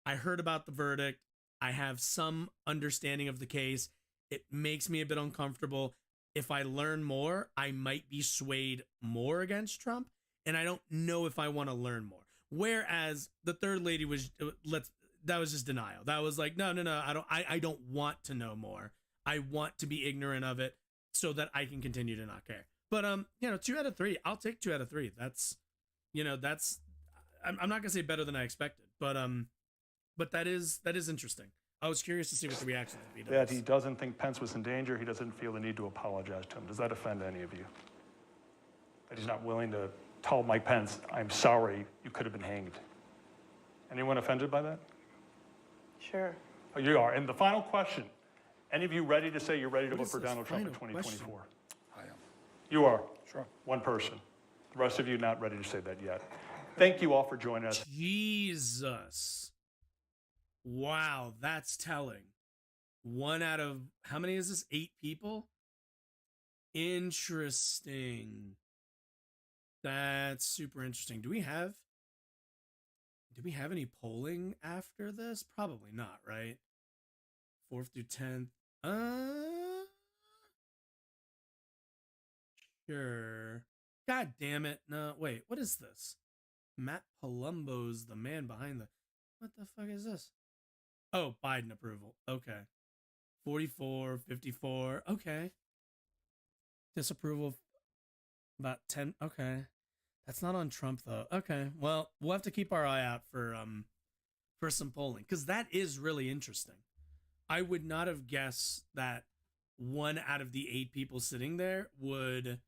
I heard about the verdict. I have some understanding of the case. It makes me a bit uncomfortable. If I learn more, I might be swayed more against Trump, and I don't know if I want to learn more. Whereas the third lady was, that was just denial. That was like, no, I don't want to know more. I want to be ignorant of it so that I can continue to not care. But 2 out of 3. I'll take 2 out of 3. That's, I'm not gonna say better than I expected, but that is interesting. I was curious to see what the reaction would be to That this. he doesn't think Pence was in danger. He doesn't feel the need to apologize to him. Does that offend any of you? That he's not willing to tell Mike Pence, I'm sorry, you could have been hanged. Anyone offended by that? Sure. Oh, you are. And the final question. Any of you ready to say you're ready to What vote is for this Donald Trump in final 2024? I am. You are. Sure. One person. The rest of you not ready to say that yet. Thank you all for joining us. Jesus. Wow, that's telling. 1 out of, how many is this? 8 people? Interesting. That's super interesting. Do we have any polling after this? Probably not, right? 4th through 10th. Sure. God damn it. No, wait, what is this? Matt Palumbo's the man behind the... What the fuck is this? Oh, Biden approval. Okay. 44, 54. Okay. Disapproval about 10. Okay. That's not on Trump though. Okay. Well, we'll have to keep our eye out for some polling, because that is really interesting. I would not have guessed that 1 out of the 8 people sitting there would,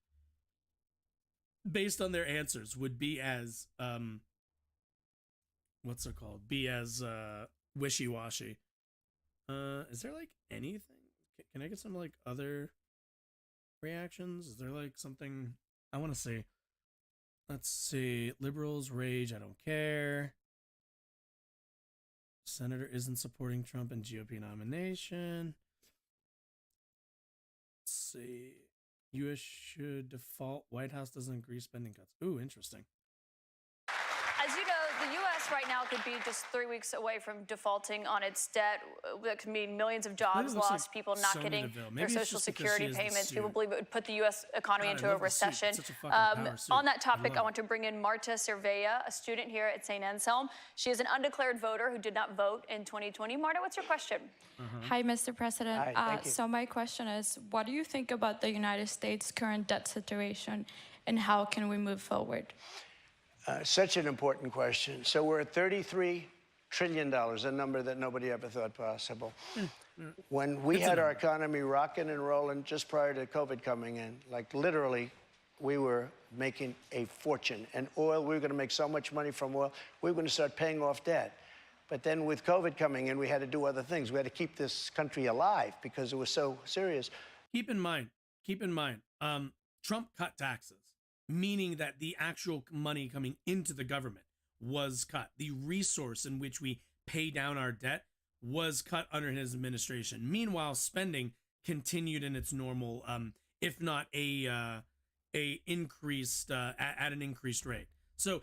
based on their answers, would be as what's it called? Be as wishy-washy. Is there like anything? Can I get some like other reactions? Is there like something I want to see? Let's see. Liberals rage. I don't care. Senator isn't supporting Trump and GOP nomination. Let's see. U.S. should default. White House doesn't agree spending cuts. Ooh, interesting. As you know, the U.S. right now could be just 3 weeks away from defaulting on its debt. That could mean millions of jobs looks lost, like people not Sonya getting Deville. their Maybe it's Social just because Security she is the payments. suit. People believe it would put the U.S. economy God, I into a love the suit. recession. It's such a fucking power suit. On that topic, love I want to bring in Marta Cervella, a student here at St. Anselm. She is an undeclared voter who did not vote in 2020. Marta, what's your question? Hi, Mr. President. Hi, thank you. So my question is, what do you think about the United States' current debt situation, and how can we move forward? Such an important question. So we're at $33 trillion, a number that nobody ever thought possible. When we had our economy rocking and rolling just prior to COVID coming in, like literally, we were making a fortune. And oil, we were going to make so much money from oil, we were going to start paying off debt. But then with COVID coming in, we had to do other things. We had to keep this country alive because it was so serious. Keep in mind, Trump cut taxes, meaning that the actual money coming into the government was cut. The resource in which we pay down our debt was cut under his administration. Meanwhile, spending continued in its normal, if not at an increased rate. So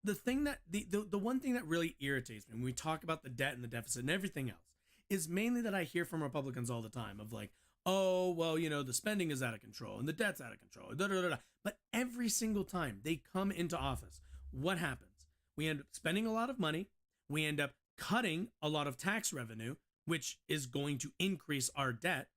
the thing that the one thing that really irritates me when we talk about the debt and the deficit and everything else is mainly that I hear from Republicans all the time of like, oh, well, you know, the spending is out of control and the debt's out of control. Da, da, da, da. But every single time they come into office, what happens? We end up spending a lot of money. We end up cutting a lot of tax revenue, which is going to increase our debt.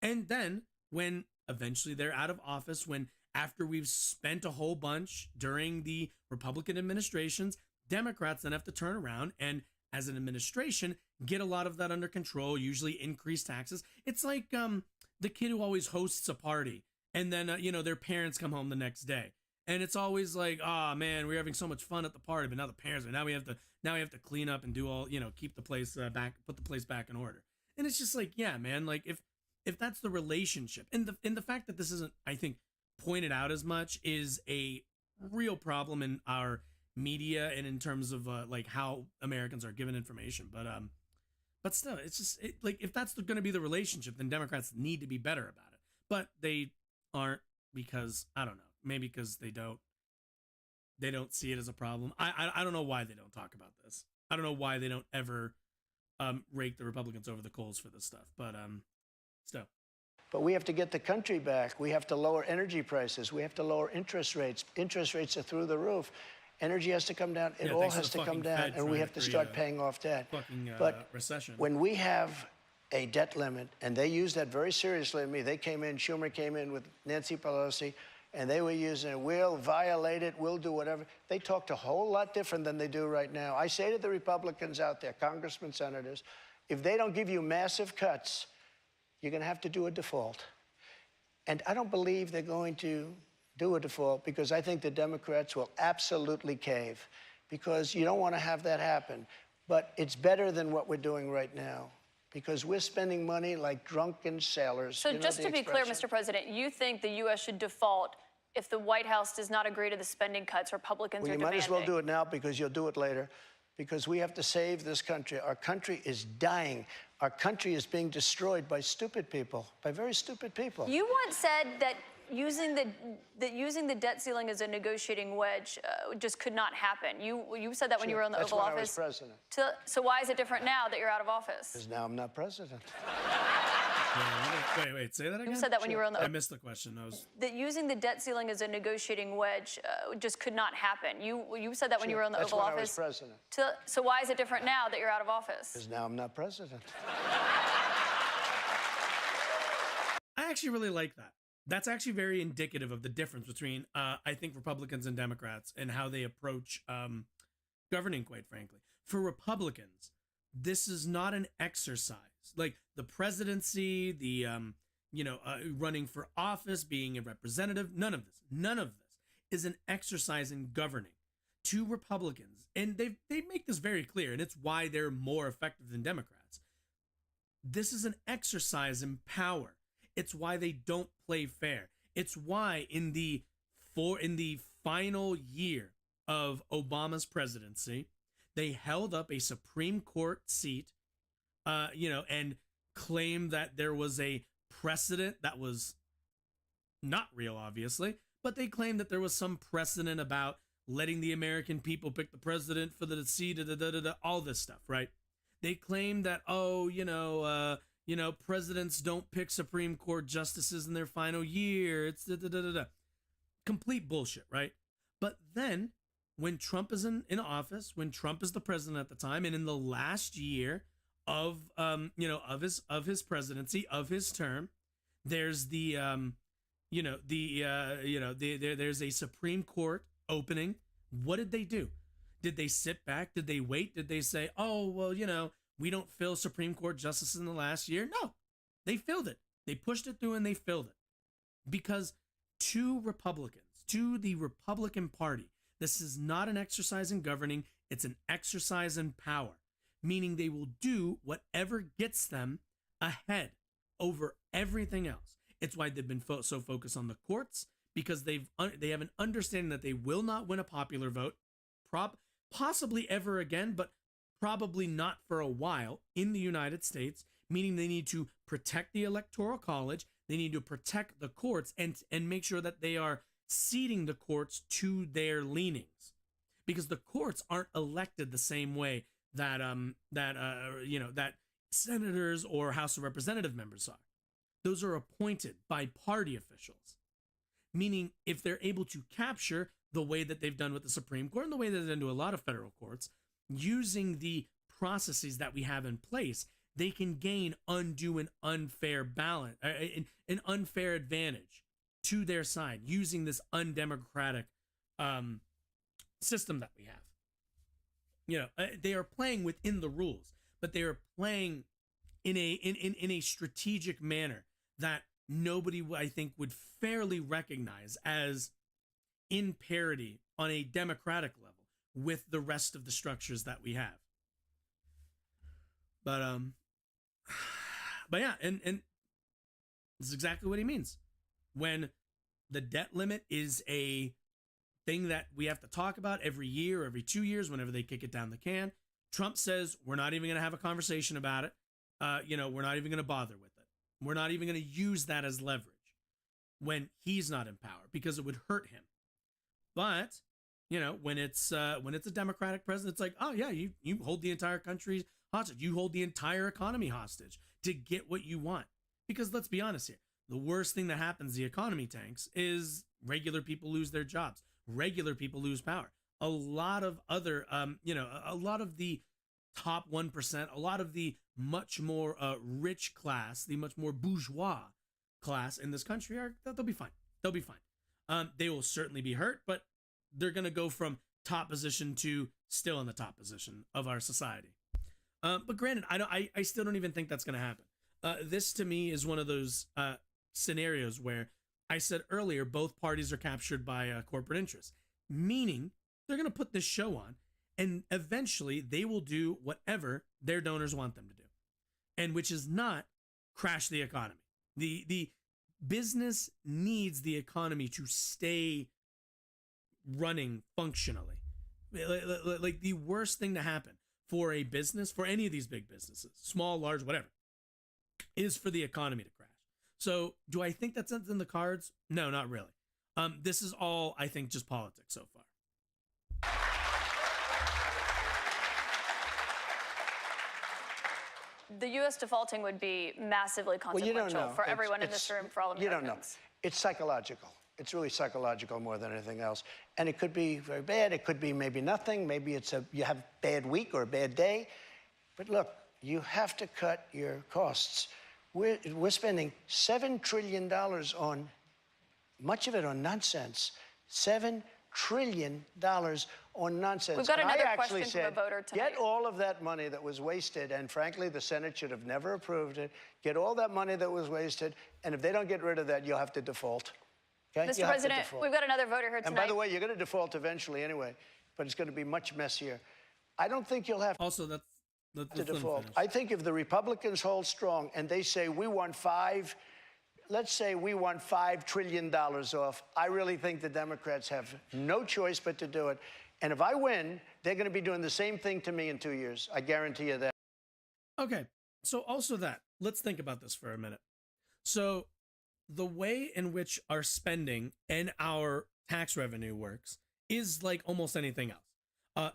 And then when eventually they're out of office, when after we've spent a whole bunch during the Republican administrations, Democrats then have to turn around and as an administration, get a lot of that under control, usually increase taxes. It's like the kid who always hosts a party and then, you know, their parents come home the next day. And it's always like, oh man, we're having so much fun at the party, but now the parents are, now we have to clean up and do all, you know, keep the place back, put the place back in order. And it's just like, yeah, man, like if that's the relationship and the fact that this isn't, I think, pointed out as much is a real problem in our media and in terms of like how Americans are given information. But still, it's just like if that's going to be the relationship, then Democrats need to be better about it. But they aren't because I don't know, maybe because they don't see it as a problem. I don't know why they don't talk about this. I don't know why they don't ever rake the Republicans over the coals for this stuff. But still. But we have to get the country back. We have to lower energy prices. We have to lower interest rates. Interest rates are through the roof. Energy has to come down. It all has to come down, and we have to start paying off debt. But recession. When we have a debt limit, and they use that very seriously to me. They came in, Schumer came in with Nancy Pelosi, and they were using it. We'll violate it. We'll do whatever. They talked a whole lot different than they do right now. I say to the Republicans out there, congressmen, senators, if they don't give you massive cuts, you're going to have to do a default. And I don't believe they're going to do a default because I think the Democrats will absolutely cave because you don't want to have that happen. But it's better than what we're doing right now because we're spending money like drunken sailors. So just to be clear, Mr. President, you think the U.S. should default if the White House does not agree to the spending cuts Republicans are demanding? You might as well do it now because you'll do it later. Because we have to save this country. Our country is dying. Our country is being destroyed by stupid people, by very stupid people. You once said that using the debt ceiling as a negotiating wedge just could not happen. You said that when you were in the Oval Office. That's when I was president. So why is it different now that you're out of office? Because now I'm not president. Wait, say that again? You said that when you were on the... I missed the question. That using the debt ceiling as a negotiating wedge just could not happen. You said that when you were in the Oval Office. That's when I was president. So why is it different now that you're out of office? Because now I'm not president. I actually really like that. That's actually very indicative of the difference between, I think, Republicans and Democrats and how they approach governing, quite frankly. For Republicans, this is not an exercise. Like the presidency, the, running for office, being a representative, none of this is an exercise in governing. To Republicans, and they make this very clear, and it's why they're more effective than Democrats. This is an exercise in power. It's why they don't play fair. It's why in the final year of Obama's presidency, they held up a Supreme Court seat, and claimed that there was a precedent that was not real, obviously, but they claimed that there was some precedent about letting the American people pick the president for the seat, all this stuff, right? They claimed that, presidents don't pick Supreme Court justices in their final year. It's complete bullshit, right? But then when Trump is in office, when Trump is the president at the time, and in the last year of his presidency, of his term, there's there's a Supreme Court opening. What did they do? Did they sit back? Did they wait? Did they say, oh, well, we don't fill Supreme Court justices in the last year? No, they filled it. They pushed it through and they filled it. Because to Republicans, to the Republican Party, this is not an exercise in governing. It's an exercise in power, meaning they will do whatever gets them ahead over everything else. It's why they've been so focused on the courts, because they have an understanding that they will not win a popular vote, possibly ever again, but probably not for a while in the United States, meaning they need to protect the Electoral College, they need to protect the courts and make sure that they are ceding the courts to their leanings. because the courts aren't elected the same way that that senators or House of Representative members are. Those are appointed by party officials, meaning if they're able to capture the way that they've done with the Supreme Court and the way that they've done to a lot of federal courts, using the processes that we have in place, they can gain undue and unfair balance, an unfair advantage to their side using this undemocratic system that we have. You know, they are playing within the rules, but they are playing in a strategic manner that nobody, I think, would fairly recognize as in parity on a democratic level with the rest of the structures that we have. But yeah, and this is exactly what he means. When the debt limit is a thing that we have to talk about every year, every 2 years, whenever they kick it down the can, Trump says we're not even going to have a conversation about it. We're not even going to bother with it. We're not even going to use that as leverage when he's not in power because it would hurt him. But, when it's a Democratic president, it's like, oh yeah, you hold the entire country hostage. You hold the entire economy hostage to get what you want. Because let's be honest here, the worst thing that happens, the economy tanks, is regular people lose their jobs. Regular people lose power. A lot of other, a lot of the top 1%, a lot of the much more rich class, the much more bourgeois class in this country they'll be fine. They'll be fine. They will certainly be hurt, but they're going to go from top position to still in the top position of our society. But granted, I still don't even think that's going to happen. This to me is one of those scenarios where I said earlier, both parties are captured by corporate interests, meaning they're going to put this show on and eventually they will do whatever their donors want them to do, and which is not crash the economy. The business needs the economy to stay running functionally. Like the worst thing to happen for a business, for any of these big businesses, small, large, whatever, is for the economy to crash. So do I think that's in the cards? No, not really. This is all, I think, just politics so far. The U.S. defaulting would be massively consequential for everyone in this room, for all Americans. You don't know. It's psychological. It's really psychological more than anything else. And it could be very bad. It could be maybe nothing. Maybe you have a bad week or a bad day. But look, you have to cut your costs. We're spending $7 trillion on, much of it on nonsense. $7 trillion on nonsense. We've got another question from a voter tonight. Get all of that money that was wasted, and frankly, the Senate should have never approved it. Get all that money that was wasted, and if they don't get rid of that, you'll have to default. Okay? Mr. President, we've got another voter here tonight. And by the way, you're going to default eventually anyway, but it's going to be much messier. I don't think you'll have to default. I think if the Republicans hold strong and they say let's say we want $5 trillion off, I really think the Democrats have no choice but to do it. And if I win, they're going to be doing the same thing to me in 2 years. I guarantee you that. Okay, so also that. Let's think about this for a minute. So the way in which our spending and our tax revenue works is like almost anything else.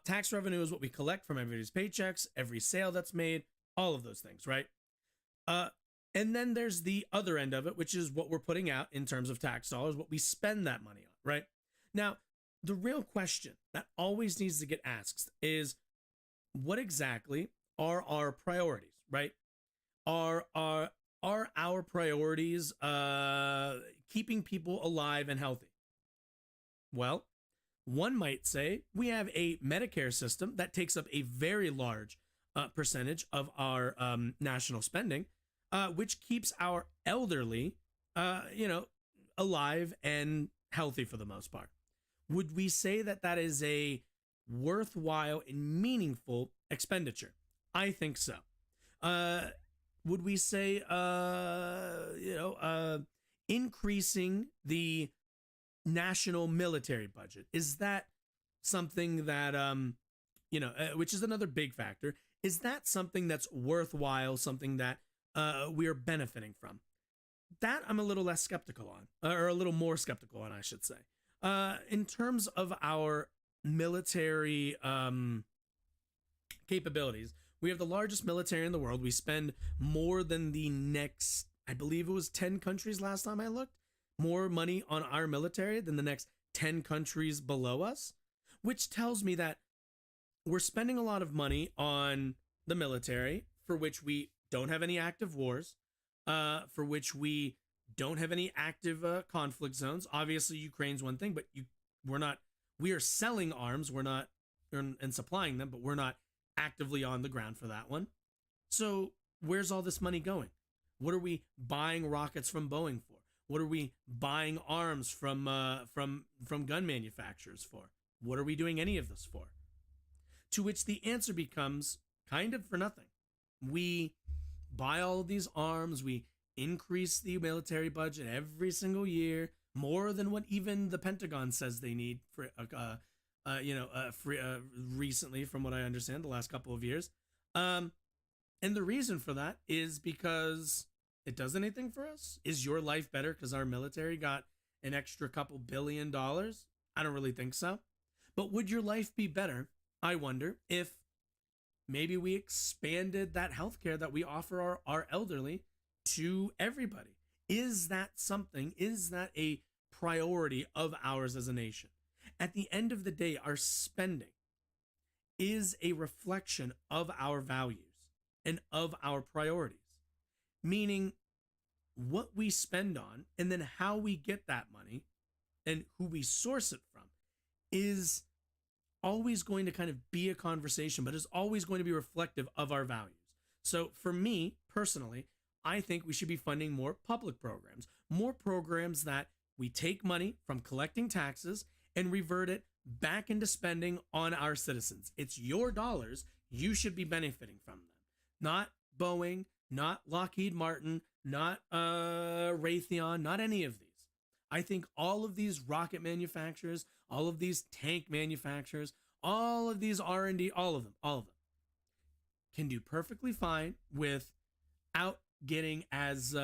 Tax revenue is what we collect from everybody's paychecks, every sale that's made, all of those things, right? And then there's the other end of it, which is what we're putting out in terms of tax dollars, what we spend that money on, right? Now, the real question that always needs to get asked is, what exactly are our priorities, right? Are our priorities keeping people alive and healthy? Well, one might say we have a Medicare system that takes up a very large percentage of our national spending, which keeps our elderly, alive and healthy for the most part. Would we say that that is a worthwhile and meaningful expenditure? I think so. Would we say, increasing the national military budget, is that something that, which is another big factor, is that something that's worthwhile, something that we are benefiting from? That I'm a little less skeptical on, or a little more skeptical on, I should say. In terms of our military capabilities. We have the largest military in the world. We spend more than the next, I believe it was 10 countries last time I looked, more money on our military than the next 10 countries below us, which tells me that we're spending a lot of money on the military, for which we don't have any active wars, for which we don't have any active conflict zones. Obviously, Ukraine's one thing, but we are selling arms, we're not, and supplying them, but we're not actively on the ground for that one. So where's all this money going? What are we buying rockets from Boeing for? What are we buying arms from gun manufacturers for? What are we doing any of this for? To which the answer becomes kind of for nothing. We buy all of these arms, we increase the military budget every single year, more than what even the Pentagon says they need for recently, from what I understand, the last couple of years. And the reason for that is because it does anything for us. Is your life better because our military got an extra couple $1 billion? I don't really think so. But would your life be better, I wonder, if maybe we expanded that healthcare that we offer our elderly to everybody? Is that something? Is that a priority of ours as a nation? At the end of the day, our spending is a reflection of our values and of our priorities. Meaning, what we spend on and then how we get that money and who we source it from is always going to kind of be a conversation, but is always going to be reflective of our values. So for me personally, I think we should be funding more public programs that we take money from collecting taxes and revert it back into spending on our citizens. It's your dollars. You should be benefiting from them. Not Boeing, not Lockheed Martin, not Raytheon, not any of these. I think all of these rocket manufacturers, all of these tank manufacturers, all of these R&D, all of them can do perfectly fine without getting as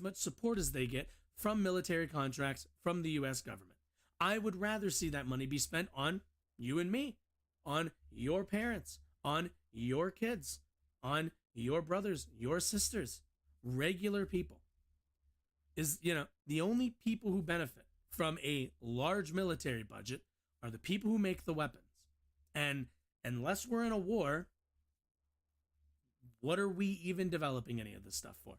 much support as they get from military contracts from the US government. I would rather see that money be spent on you and me, on your parents, on your kids, on your brothers, your sisters, regular people. The only people who benefit from a large military budget are the people who make the weapons. And unless we're in a war, what are we even developing any of this stuff for?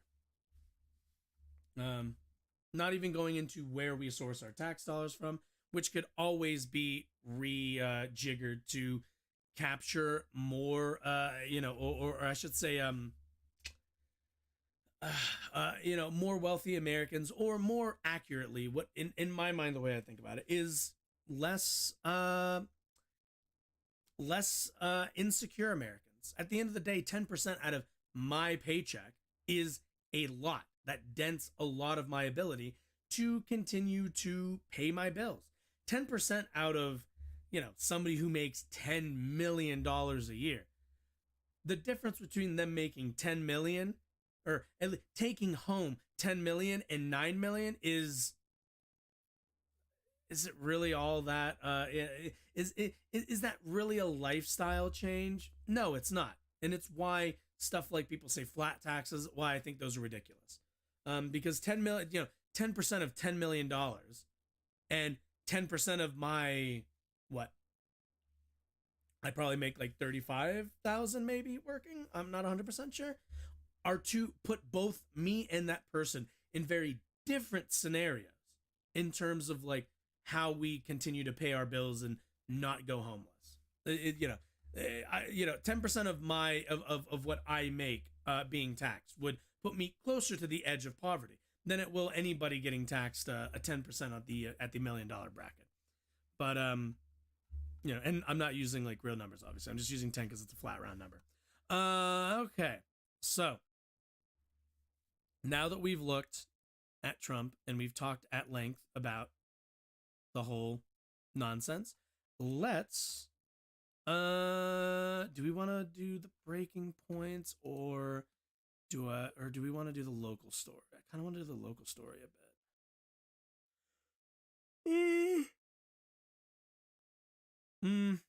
Not even going into where we source our tax dollars from, which could always be rejiggered to capture more, or I should say, more wealthy Americans, or more accurately, what in my mind, the way I think about it is less insecure Americans. At the end of the day, 10% out of my paycheck is a lot. That dents a lot of my ability to continue to pay my bills. 10% out of, somebody who makes $10 million a year. The difference between them making 10 million or taking home 10 million and 9 million is it really all that? Is that really a lifestyle change? No, it's not. And it's why stuff like people say flat taxes, why I think those are ridiculous. Because 10 million, 10% of $10 million and 10% of my, I probably make like 35,000 maybe working. I'm not 100% sure. Are to put both me and that person in very different scenarios in terms of like how we continue to pay our bills and not go homeless. 10% of my of what I make being taxed would put me closer to the edge of poverty than it will anybody getting taxed a 10% at the $1 million bracket. But and I'm not using like real numbers, obviously. I'm just using 10 because it's a flat round number. Okay, so now that we've looked at Trump and we've talked at length about the whole nonsense, let's do we want to do the breaking points or do we want to do the local story? I kind of want to do the local story a bit. Let's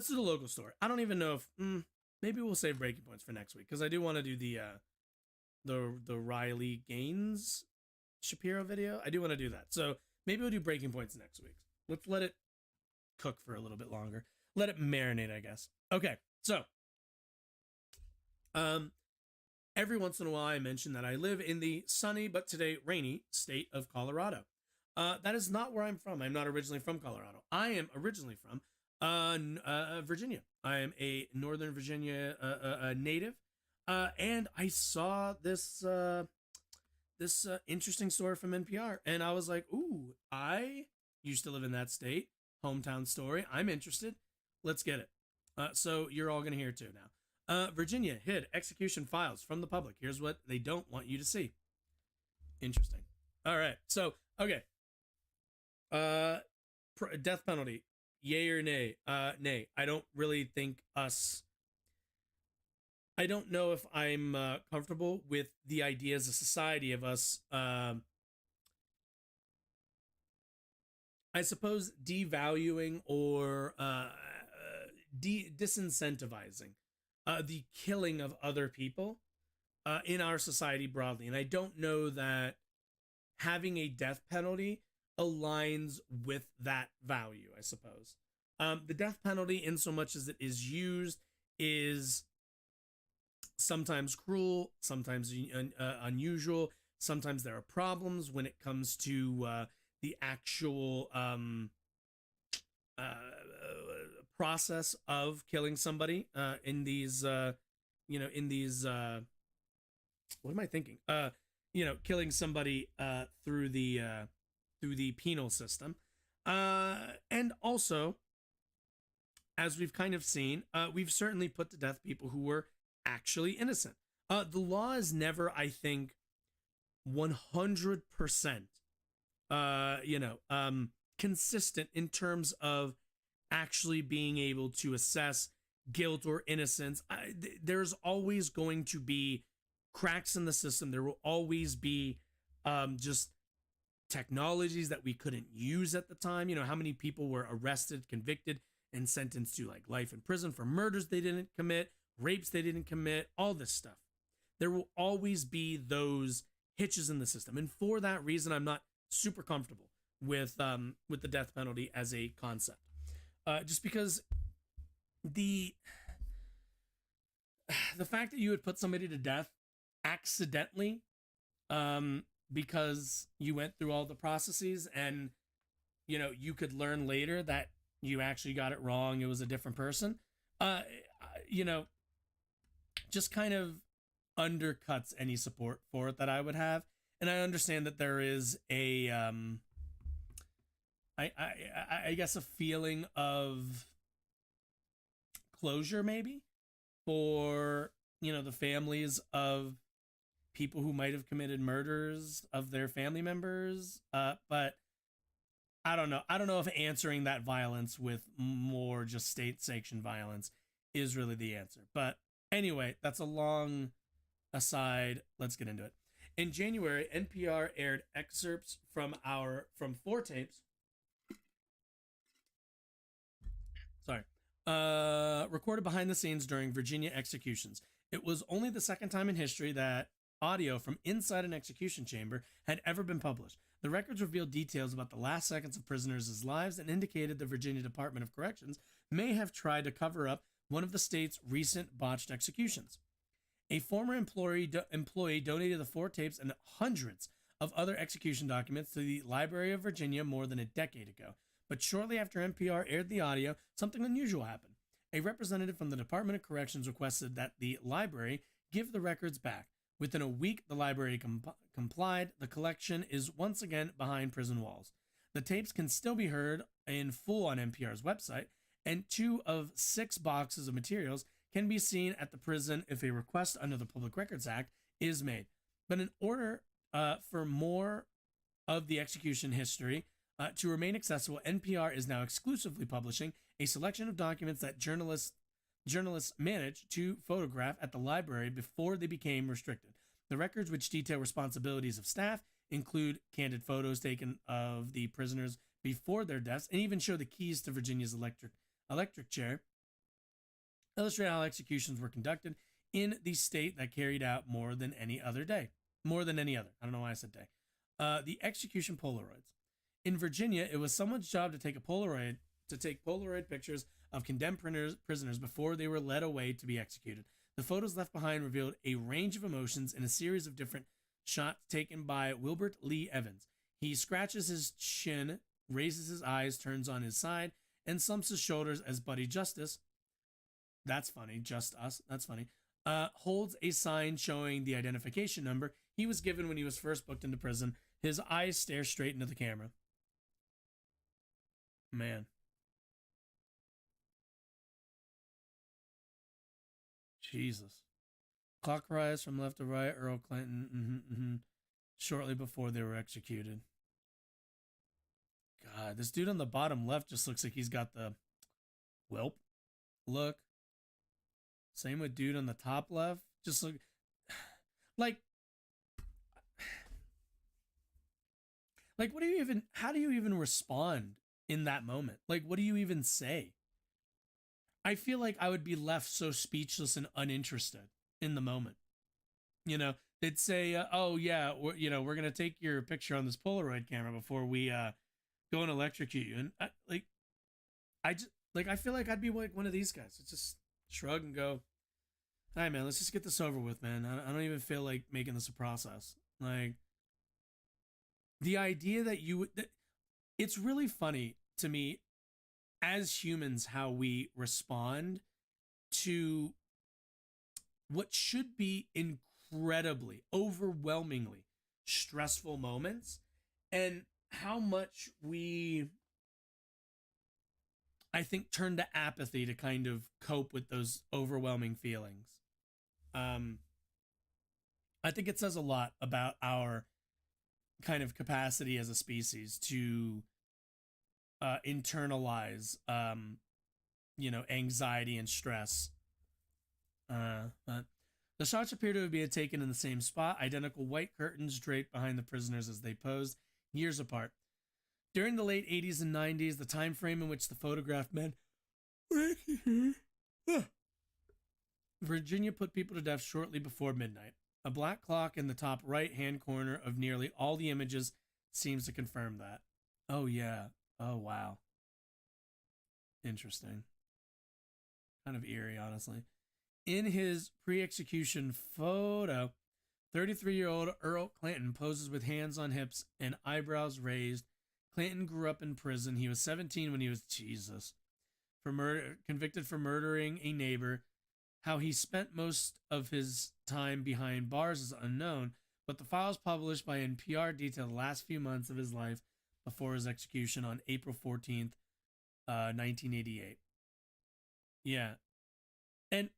do the local story. I don't even know if maybe we'll save breaking points for next week because I do want to do the Riley Gaines Shapiro video. I do want to do that. So maybe we'll do breaking points next week. Let's let it cook for a little bit longer. Let it marinate, I guess. Okay, so every once in a while I mention that I live in the sunny but today rainy state of Colorado. That is not where I'm from. I'm not originally from Colorado. I am originally from Virginia. I am a Northern Virginia native, and I saw this interesting story from NPR, and I was like, "Ooh, I used to live in that state. Hometown story. I'm interested. Let's get it." So you're all gonna hear it too now. Virginia hid execution files from the public. Here's what they don't want you to see. Interesting. All right. So okay. Death penalty. Yay or nay? Nay. I don't really think us. I don't know if I'm comfortable with the idea as a society of us, I suppose, devaluing or disincentivizing the killing of other people in our society broadly. And I don't know that having a death penalty aligns with that value, I suppose. The death penalty, in so much as it is used, is sometimes cruel, sometimes unusual. Sometimes there are problems when it comes to the actual process of killing somebody in these, in these, what am I thinking? Killing somebody through the penal system. And also, as we've kind of seen, we've certainly put to death people who were actually innocent. The law is never, I think, 100%, consistent in terms of actually being able to assess guilt or innocence. There's always going to be cracks in the system. There will always be just technologies that we couldn't use at the time. How many people were arrested, convicted, and sentenced to like life in prison for murders they didn't commit, rapes they didn't commit, all this stuff. There will always be those hitches in the system. And for that reason, I'm not super comfortable with the death penalty as a concept. Just because the fact that you would put somebody to death accidentally because you went through all the processes and you could learn later that you actually got it wrong, it was a different person, just kind of undercuts any support for it that I would have. And I understand that there is a I guess a feeling of closure maybe for the families of people who might have committed murders of their family members, but I don't know if answering that violence with more just state sanctioned violence is really the answer. But anyway, that's a long aside. Let's get into it. In January, NPR aired excerpts from 4 tapes. Recorded behind the scenes during Virginia executions. It was only the second time in history that audio from inside an execution chamber had ever been published. The records revealed details about the last seconds of prisoners' lives and indicated the Virginia Department of Corrections may have tried to cover up one of the state's recent botched executions. A former employee donated the 4 tapes and hundreds of other execution documents to the Library of Virginia more than a decade ago. But shortly after NPR aired the audio, something unusual happened. A representative from the Department of Corrections requested that the library give the records back. Within a week, the library complied. The collection is once again behind prison walls. The tapes can still be heard in full on NPR's website, and 2 of 6 boxes of materials can be seen at the prison if a request under the Public Records Act is made. But in order for more of the execution history to remain accessible, NPR is now exclusively publishing a selection of documents that journalists managed to photograph at the library before they became restricted. The records, which detail responsibilities of staff, include candid photos taken of the prisoners before their deaths, and even show the keys to Virginia's electric chair, illustrate how executions were conducted in the state that carried out more than any other. I don't know why I said day. The execution Polaroids. In Virginia, it was someone's job to take Polaroid pictures of condemned prisoners before they were led away to be executed. The photos left behind revealed a range of emotions in a series of different shots taken by Wilbert Lee Evans. He scratches his chin, raises his eyes, turns on his side, and slumps his shoulders as Buddy Justice, that's funny, just us, that's funny, holds a sign showing the identification number he was given when he was first booked into prison. His eyes stare straight into the camera. Man. Jesus. Clockwise from left to right, Earl Clinton, shortly before they were executed. God, this dude on the bottom left just looks like he's got the whelp look. Same with dude on the top left. Just look like what do you even, how do you even respond in that moment? Like, what do you even say? I feel like I would be left so speechless and uninterested in the moment. You know, they'd say, oh yeah, we're going to take your picture on this Polaroid camera before we go and electrocute you. And I feel like I'd be like one of these guys. It's just shrug and go, all right, man, let's just get this over with, man. I don't even feel like making this a process. Like, the idea that it's really funny to me as humans how we respond to what should be incredibly, overwhelmingly stressful moments, and how much we, I think, turn to apathy to kind of cope with those overwhelming feelings. I think it says a lot about our kind of capacity as a species to internalize, anxiety and stress. But the shots appear to have been taken in the same spot, identical white curtains draped behind the prisoners as they posed, years apart. During the late 80s and 90s, the time frame in which the photographed men Virginia put people to death shortly before midnight. A black clock in the top right-hand corner of nearly all the images seems to confirm that. Oh, yeah. Oh, wow. Interesting. Kind of eerie, honestly. In his pre-execution photo, 33-year-old Earl Clinton poses with hands on hips and eyebrows raised. Clinton grew up in prison. He was 17 when he was, convicted for murdering a neighbor. How he spent most of his time behind bars is unknown, but the files published by NPR detail the last few months of his life before his execution on April 14th, 1988. Yeah. And,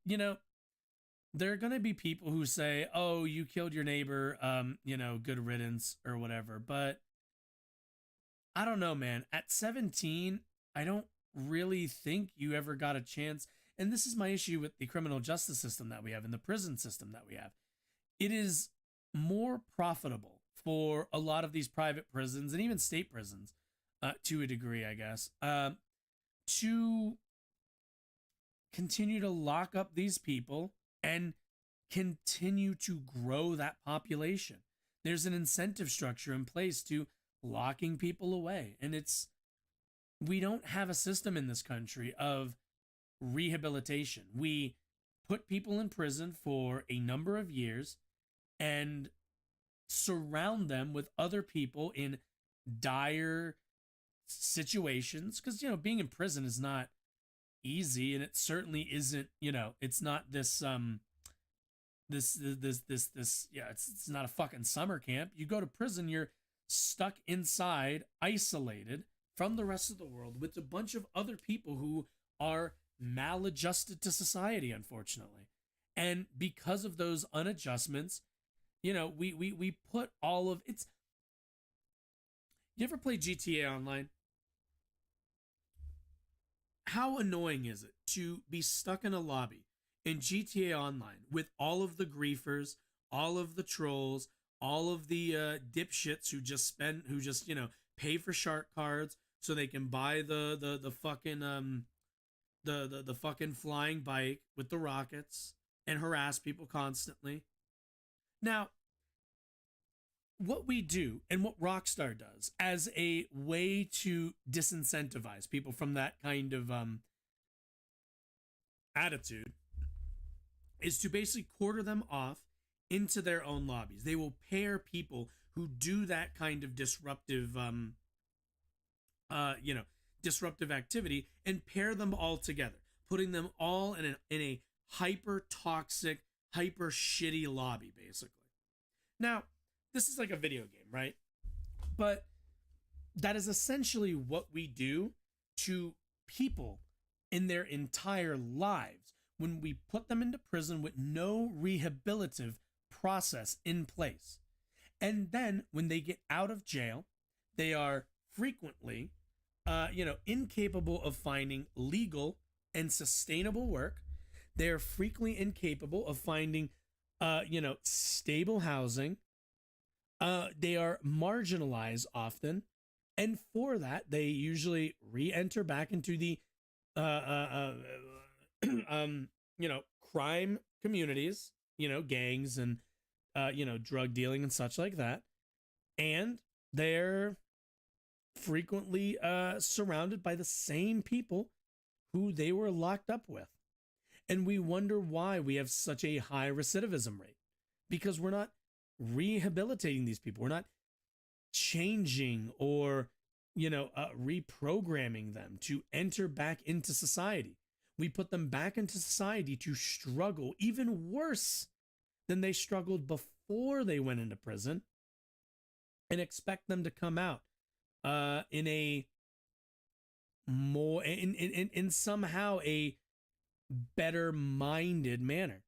there are going to be people who say, oh, you killed your neighbor, good riddance or whatever. But I don't know, man. At 17, I don't really think you ever got a chance. And this is my issue with the criminal justice system that we have and the prison system that we have. It is more profitable for a lot of these private prisons and even state prisons, to a degree, I guess, to continue to lock up these people and continue to grow that population. There's an incentive structure in place to locking people away. And we don't have a system in this country of rehabilitation. We put people in prison for a number of years and surround them with other people in dire situations, because being in prison is not easy, and it certainly isn't, it's not this it's not a fucking summer camp. You go to prison, you're stuck inside, isolated from the rest of the world with a bunch of other people who are maladjusted to society, unfortunately. And because of those unadjustments, we put all of it's. You ever play GTA Online? How annoying is it to be stuck in a lobby in GTA Online with all of the griefers, all of the trolls, all of the dipshits who just pay for shark cards, so they can buy the fucking the fucking flying bike with the rockets and harass people constantly. Now, what we do and what Rockstar does as a way to disincentivize people from that kind of attitude is to basically quarter them off into their own lobbies. They will pair people who do that kind of disruptive disruptive activity and pair them all together, putting them all in a hyper toxic, hyper shitty lobby, basically. Now, this is like a video game, right? But that is essentially what we do to people in their entire lives when we put them into prison with no rehabilitative process in place. And then when they get out of jail, they are frequently, incapable of finding legal and sustainable work. They are frequently incapable of finding, stable housing. They are marginalized often. And for that, they usually re-enter back into the, crime communities, gangs and, drug dealing and such like that. And they're frequently surrounded by the same people who they were locked up with. And we wonder why we have such a high recidivism rate, because we're not rehabilitating these people. We're not changing or, reprogramming them to enter back into society. We put them back into society to struggle even worse than they struggled before they went into prison, and expect them to come out in a more in somehow a better minded manner.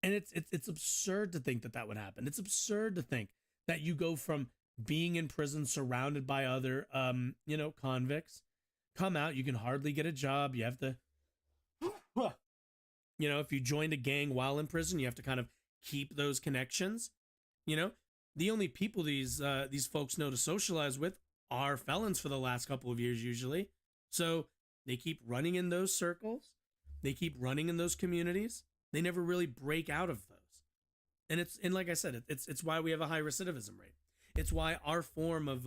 And it's absurd to think that would happen. It's absurd to think that you go from being in prison surrounded by other convicts, come out, you can hardly get a job, you have to if you joined a gang while in prison, you have to kind of keep those connections. The only people these folks know to socialize with are felons for the last couple of years usually. So they keep running in those circles. They keep running in those communities. They never really break out of those. And like I said, it's why we have a high recidivism rate. It's why our form of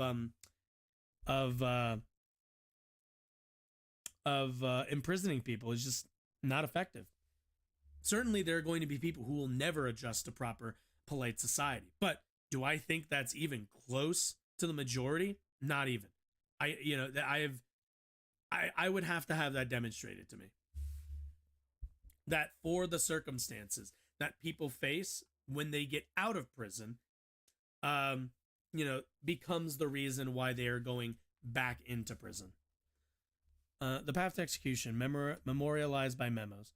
imprisoning people is just not effective. Certainly there are going to be people who will never adjust to proper polite society. But do I think that's even close to the majority? Not even. I would have to have that demonstrated to me. That for the circumstances that people face when they get out of prison, becomes the reason why they are going back into prison. The path to execution, memorialized by memos.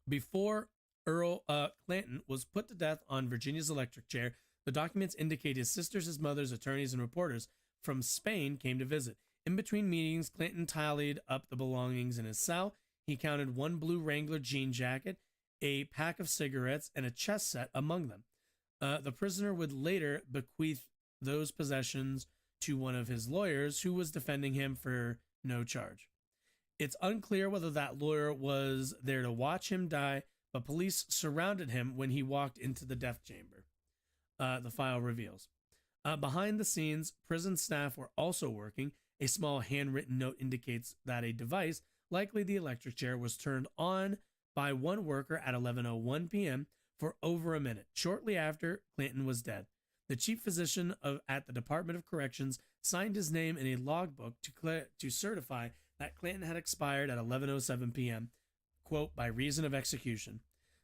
Before Earl Clanton was put to death on Virginia's electric chair, the documents indicate his sisters, his mother's, attorneys, and reporters from Spain came to visit. In between meetings, Clanton tallied up the belongings in his cell. He counted one blue Wrangler jean jacket, a pack of cigarettes, and a chess set among them. The prisoner would later bequeath those possessions to one of his lawyers who was defending him for no charge. It's unclear whether that lawyer was there to watch him die, but police surrounded him when he walked into the death chamber. The file reveals. Behind the scenes, prison staff were also working. A small handwritten note indicates that a device, likely the electric chair, was turned on by one worker at 11:01 p.m. for over a minute, shortly after Clanton was dead. The chief physician at the Department of Corrections signed his name in a logbook to certify that Clanton had expired at 11:07 p.m., quote, by reason of execution.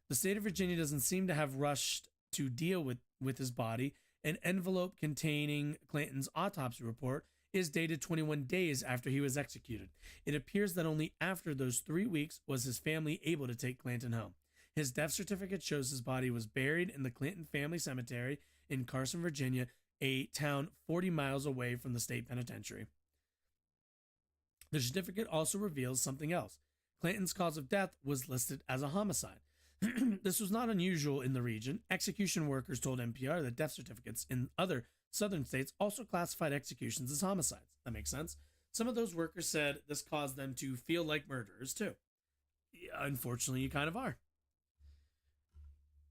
The state of Virginia doesn't seem to have rushed to deal with his body. An envelope containing Clanton's autopsy report is dated 21 days after he was executed. It appears that only after those 3 weeks was his family able to take Clanton home. His death certificate shows his body was buried in the Clanton Family Cemetery in Carson, Virginia, a town 40 miles away from the state penitentiary. The certificate also reveals something else. Clanton's cause of death was listed as a homicide. This was not unusual in the region. Execution workers told NPR that death certificates in other southern states also classified executions as homicides. That makes sense. Some of those workers said this caused them to feel like murderers too. Yeah, unfortunately, you kind of are.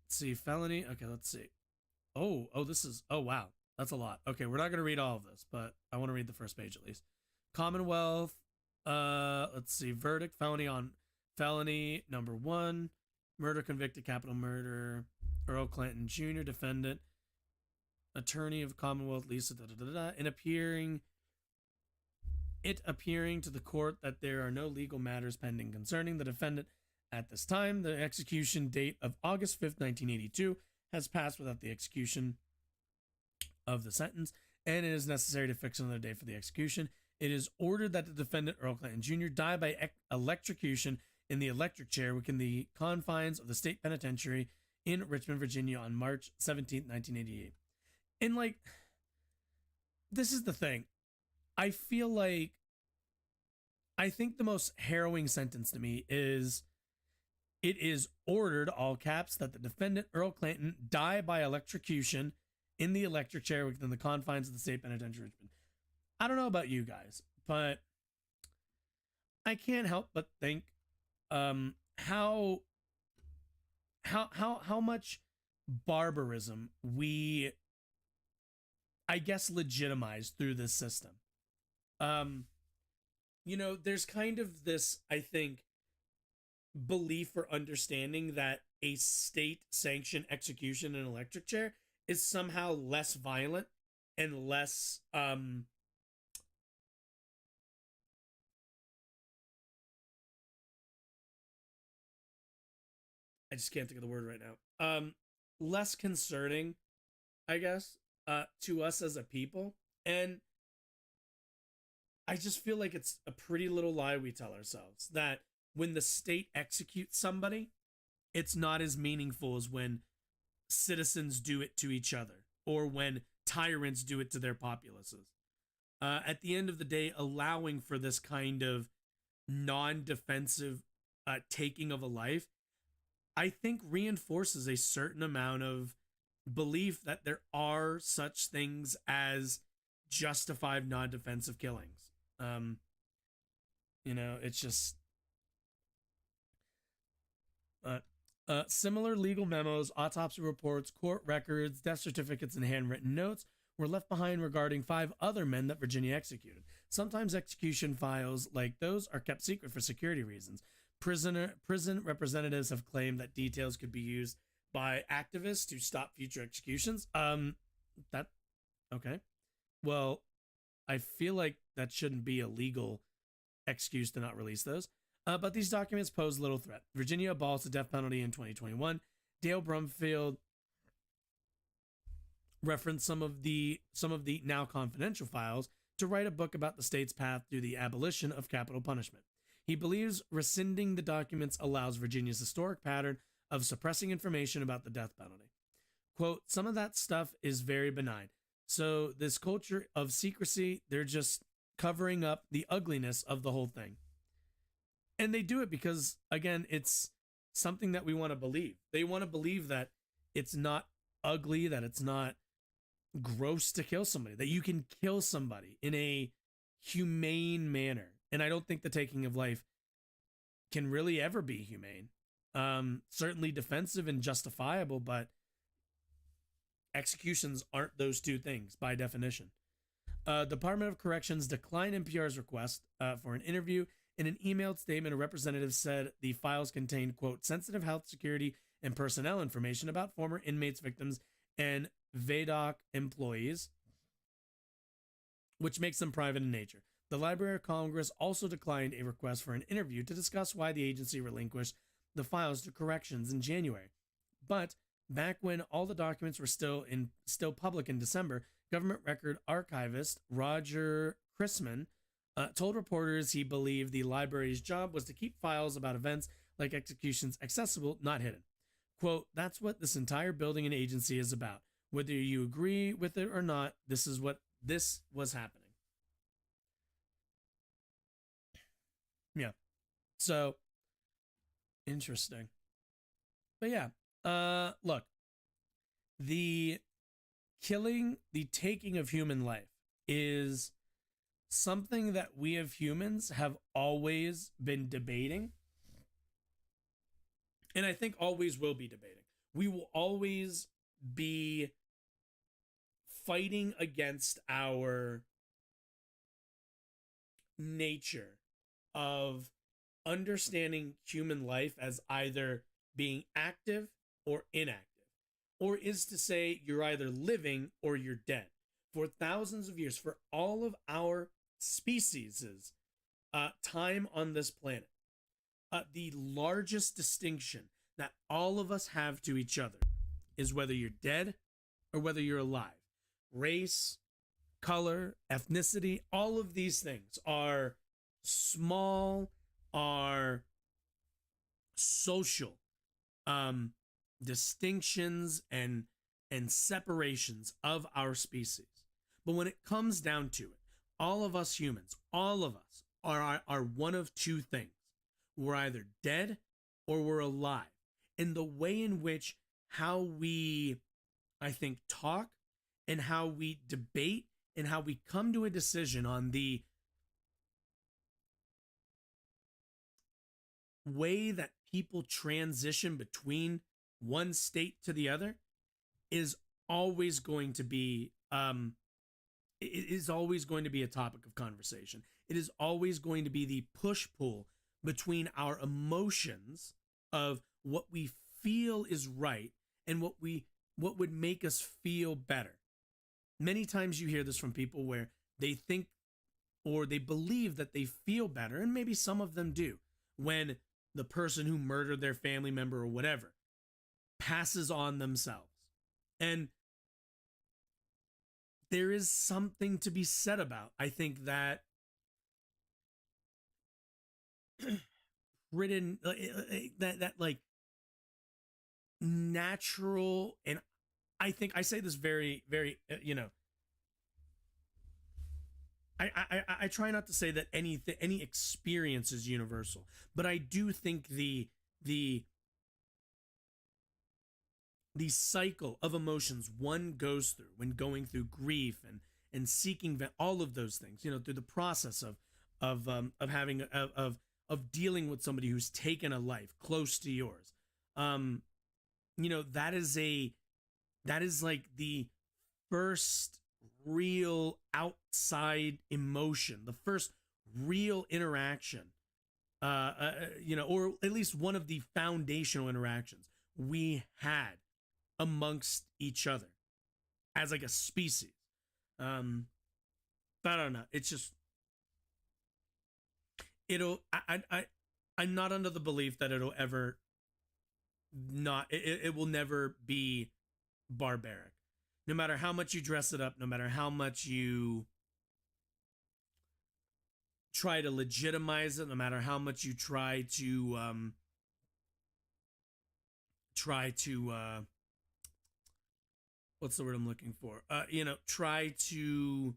Let's see, felony. Okay, let's see. Oh, this is, oh, wow. That's a lot. Okay, we're not going to read all of this, but I want to read the first page at least. Commonwealth, let's see, verdict, felony number 1, murder convicted, capital murder, Earl Clanton Jr., defendant, attorney of Commonwealth, Lisa, in appearing to the court that there are no legal matters pending concerning the defendant at this time. The execution date of August 5th, 1982 has passed without the execution of the sentence, and it is necessary to fix another date for the execution. It is ordered that the defendant, Earl Clanton Jr., die by electrocution in the electric chair within the confines of the state penitentiary in Richmond, Virginia on March 17th, 1988. And, like, this is the thing. I feel like, I think the most harrowing sentence to me is, it is ordered, all caps, that the defendant, Earl Clanton, die by electrocution in the electric chair within the confines of the state penitentiary. I don't know about you guys, but I can't help but think how much barbarism we, I guess, legitimize through this system. You know, there's kind of this, I think, belief or understanding that a state-sanctioned execution in an electric chair is somehow less violent and less I just can't think of the word right now. Less concerning, I guess, to us as a people. And I just feel like it's a pretty little lie we tell ourselves that when the state executes somebody, it's not as meaningful as when citizens do it to each other or when tyrants do it to their populaces. At the end of the day, allowing for this kind of non-defensive taking of a life, I think reinforces a certain amount of belief that there are such things as justified non-defensive killings. You know, it's just similar legal memos, autopsy reports, court records, death certificates, and handwritten notes were left behind regarding 5 other men that Virginia executed. Sometimes execution files like those are kept secret for security reasons. Prison representatives have claimed that details could be used by activists to stop future executions. Okay. Well, I feel like that shouldn't be a legal excuse to not release those. But these documents pose little threat. Virginia abolished the death penalty in 2021. Dale Brumfield referenced some of the now confidential files to write a book about the state's path through the abolition of capital punishment. He believes rescinding the documents allows Virginia's historic pattern of suppressing information about the death penalty. Quote, some of that stuff is very benign. So this culture of secrecy, they're just covering up the ugliness of the whole thing. And they do it because, again, it's something that we want to believe. They want to believe that it's not ugly, that it's not gross to kill somebody, that you can kill somebody in a humane manner. And I don't think the taking of life can really ever be humane. Certainly defensive and justifiable, but executions aren't those two things by definition. Department of Corrections declined NPR's request for an interview. In an emailed statement, a representative said the files contained, quote, sensitive health, security, and personnel information about former inmates, victims, and VADOC employees, which makes them private in nature. The Library of Congress also declined a request for an interview to discuss why the agency relinquished the files to corrections in January. But back when all the documents were still public in December, government record archivist Roger Chrisman told reporters he believed the library's job was to keep files about events like executions accessible, not hidden. Quote, that's what this entire building and agency is about. Whether you agree with it or not, this was happening. Yeah. So, interesting. But yeah, look, the the taking of human life is something that we as humans have always been debating, and I think always will be debating. We will always be fighting against our nature of understanding human life as either being active or inactive, or is to say you're either living or you're dead. For thousands of years, for all of our species' time on this planet, the largest distinction that all of us have to each other is whether you're dead or whether you're alive. Race, color, ethnicity, all of these things are small, are social distinctions and separations of our species. But when it comes down to it, all of us humans, all of us are one of two things. We're either dead or we're alive. And the way in which how we, I think, talk and how we debate and how we come to a decision on the way that people transition between one state to the other is always going to be it is always going to be a topic of conversation. It is always going to be the push-pull between our emotions of what we feel is right and what would make us feel better. Many times you hear this from people where they think or they believe that they feel better, and maybe some of them do, when the person who murdered their family member or whatever passes on themselves. And there is something to be said about, I think, that written that like natural, and I think I say this very, very, I try not to say that any experience is universal, but I do think the cycle of emotions one goes through when going through grief and seeking all of those things, through the process of having of dealing with somebody who's taken a life close to yours, that is like the first real outside emotion, the first real interaction, or at least one of the foundational interactions we had amongst each other as like a species. But I don't know. It's just, I'm not under the belief that it'll ever not, it will never be barbaric. No matter how much you dress it up, no matter how much you try to legitimize it, no matter how much you try to what's the word I'm looking for? Try to,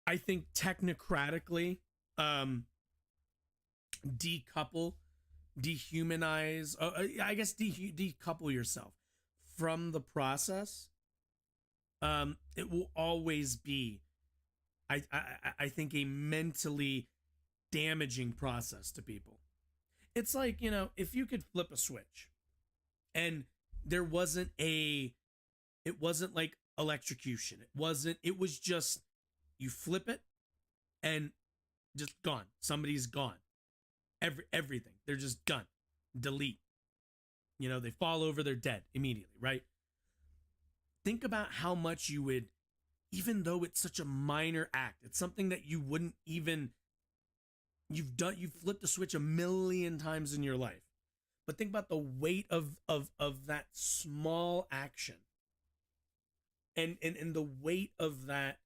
I think, technocratically decouple, dehumanize, I guess decouple yourself from the process. It will always be, I think, a mentally damaging process to people. It's like, if you could flip a switch and there wasn't it wasn't like electrocution. It was just, you flip it and just gone. Somebody's gone. Everything. They're just done. Delete. They fall over, they're dead immediately, right? Think about how much you would, even though it's such a minor act, it's something that you wouldn't even, you've flipped the switch a million times in your life. But think about the weight of that small action and the weight of that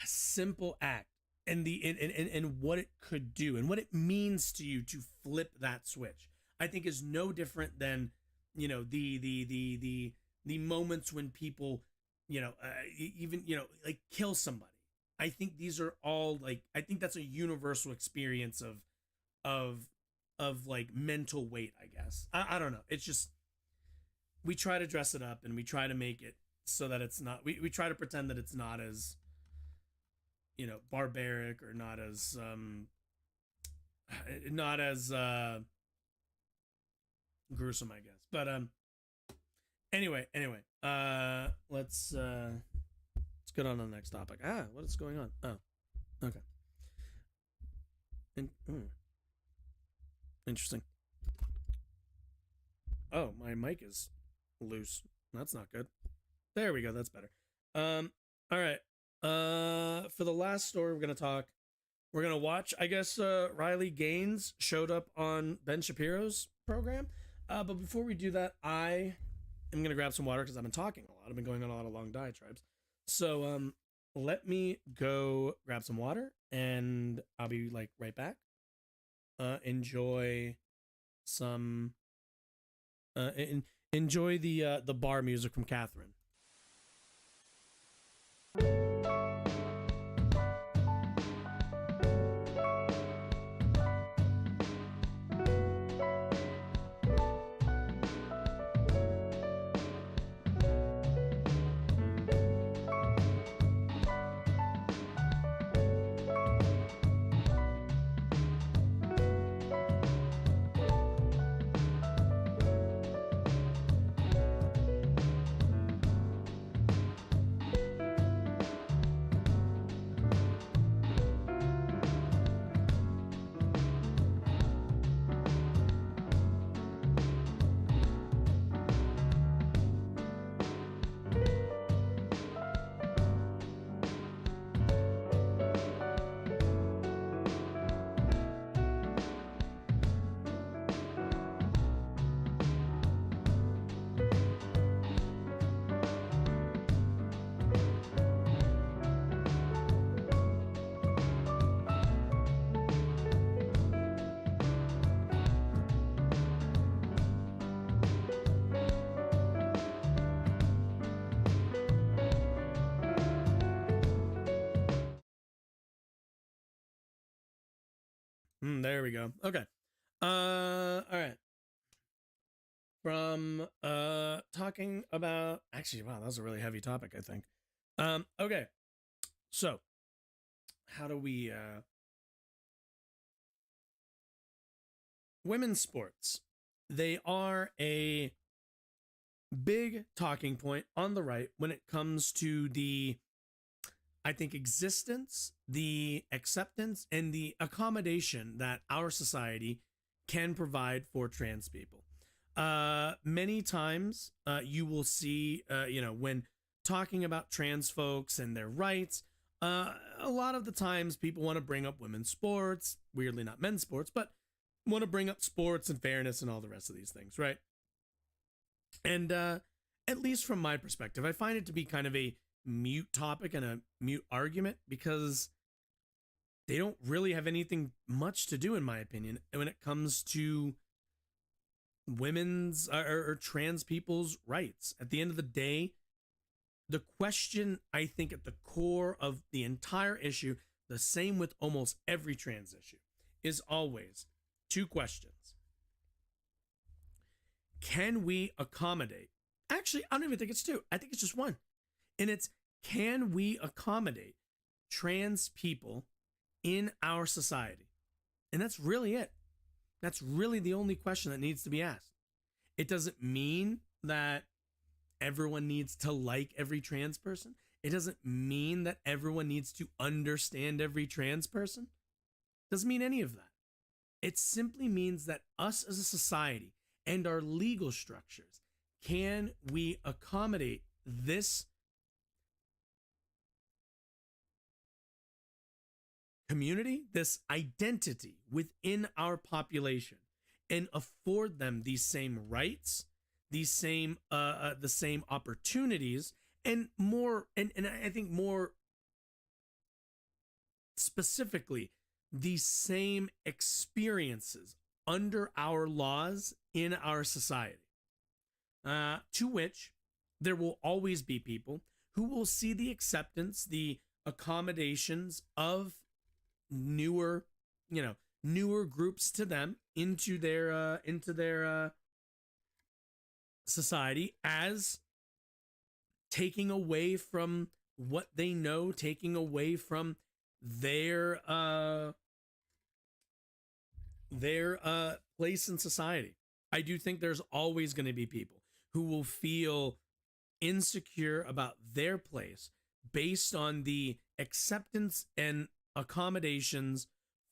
simple act and and what it could do and what it means to you to flip that switch, I think is no different than, the moments when people, even, like kill somebody. I think these are all like, I think that's a universal experience of of like mental weight, I guess. I don't know. It's just, we try to dress it up and we try to make it so that it's not, we try to pretend that it's not as, you know, barbaric or not as gruesome, I guess. But anyway, let's get on to the next topic. What is going on? Oh, okay. Interesting. Oh, my mic is loose. That's not good. There we go. That's better. All right. For the last story we're gonna watch, I guess, Riley Gaines showed up on Ben Shapiro's program. But before we do that, I am gonna grab some water because I've been talking a lot. I've been going on a lot of long diatribes. So let me go grab some water and I'll be like right back. Enjoy some enjoy the bar music from Catherine. There we go. Okay. All right. From talking about, actually, wow, that was a really heavy topic, I think. Okay. So, how do we women's sports? They are a big talking point on the right when it comes to the, I think, existence, the acceptance, and the accommodation that our society can provide for trans people. Many times you will see, when talking about trans folks and their rights, a lot of the times people want to bring up women's sports, weirdly not men's sports, but want to bring up sports and fairness and all the rest of these things, right? And at least from my perspective, I find it to be kind of a mute topic and a mute argument because they don't really have anything much to do, in my opinion, when it comes to women's or trans people's rights. At the end of the day, the question, I think, at the core of the entire issue, the same with almost every trans issue, is always two questions. Can we accommodate? Actually, I don't even think it's two. I think it's just one. And it's, can we accommodate trans people in our society? And that's really it. That's really the only question that needs to be asked. It doesn't mean that everyone needs to like every trans person. It doesn't mean that everyone needs to understand every trans person. It doesn't mean any of that. It simply means that us as a society and our legal structures, can we accommodate this community, this identity within our population, and afford them these same rights, these same the same opportunities, and more, and I think more specifically, these same experiences under our laws in our society. To which there will always be people who will see the acceptance, the accommodations of newer groups to them into their society as taking away from what they know, taking away from their place in society. I do think there's always going to be people who will feel insecure about their place based on the acceptance and accommodations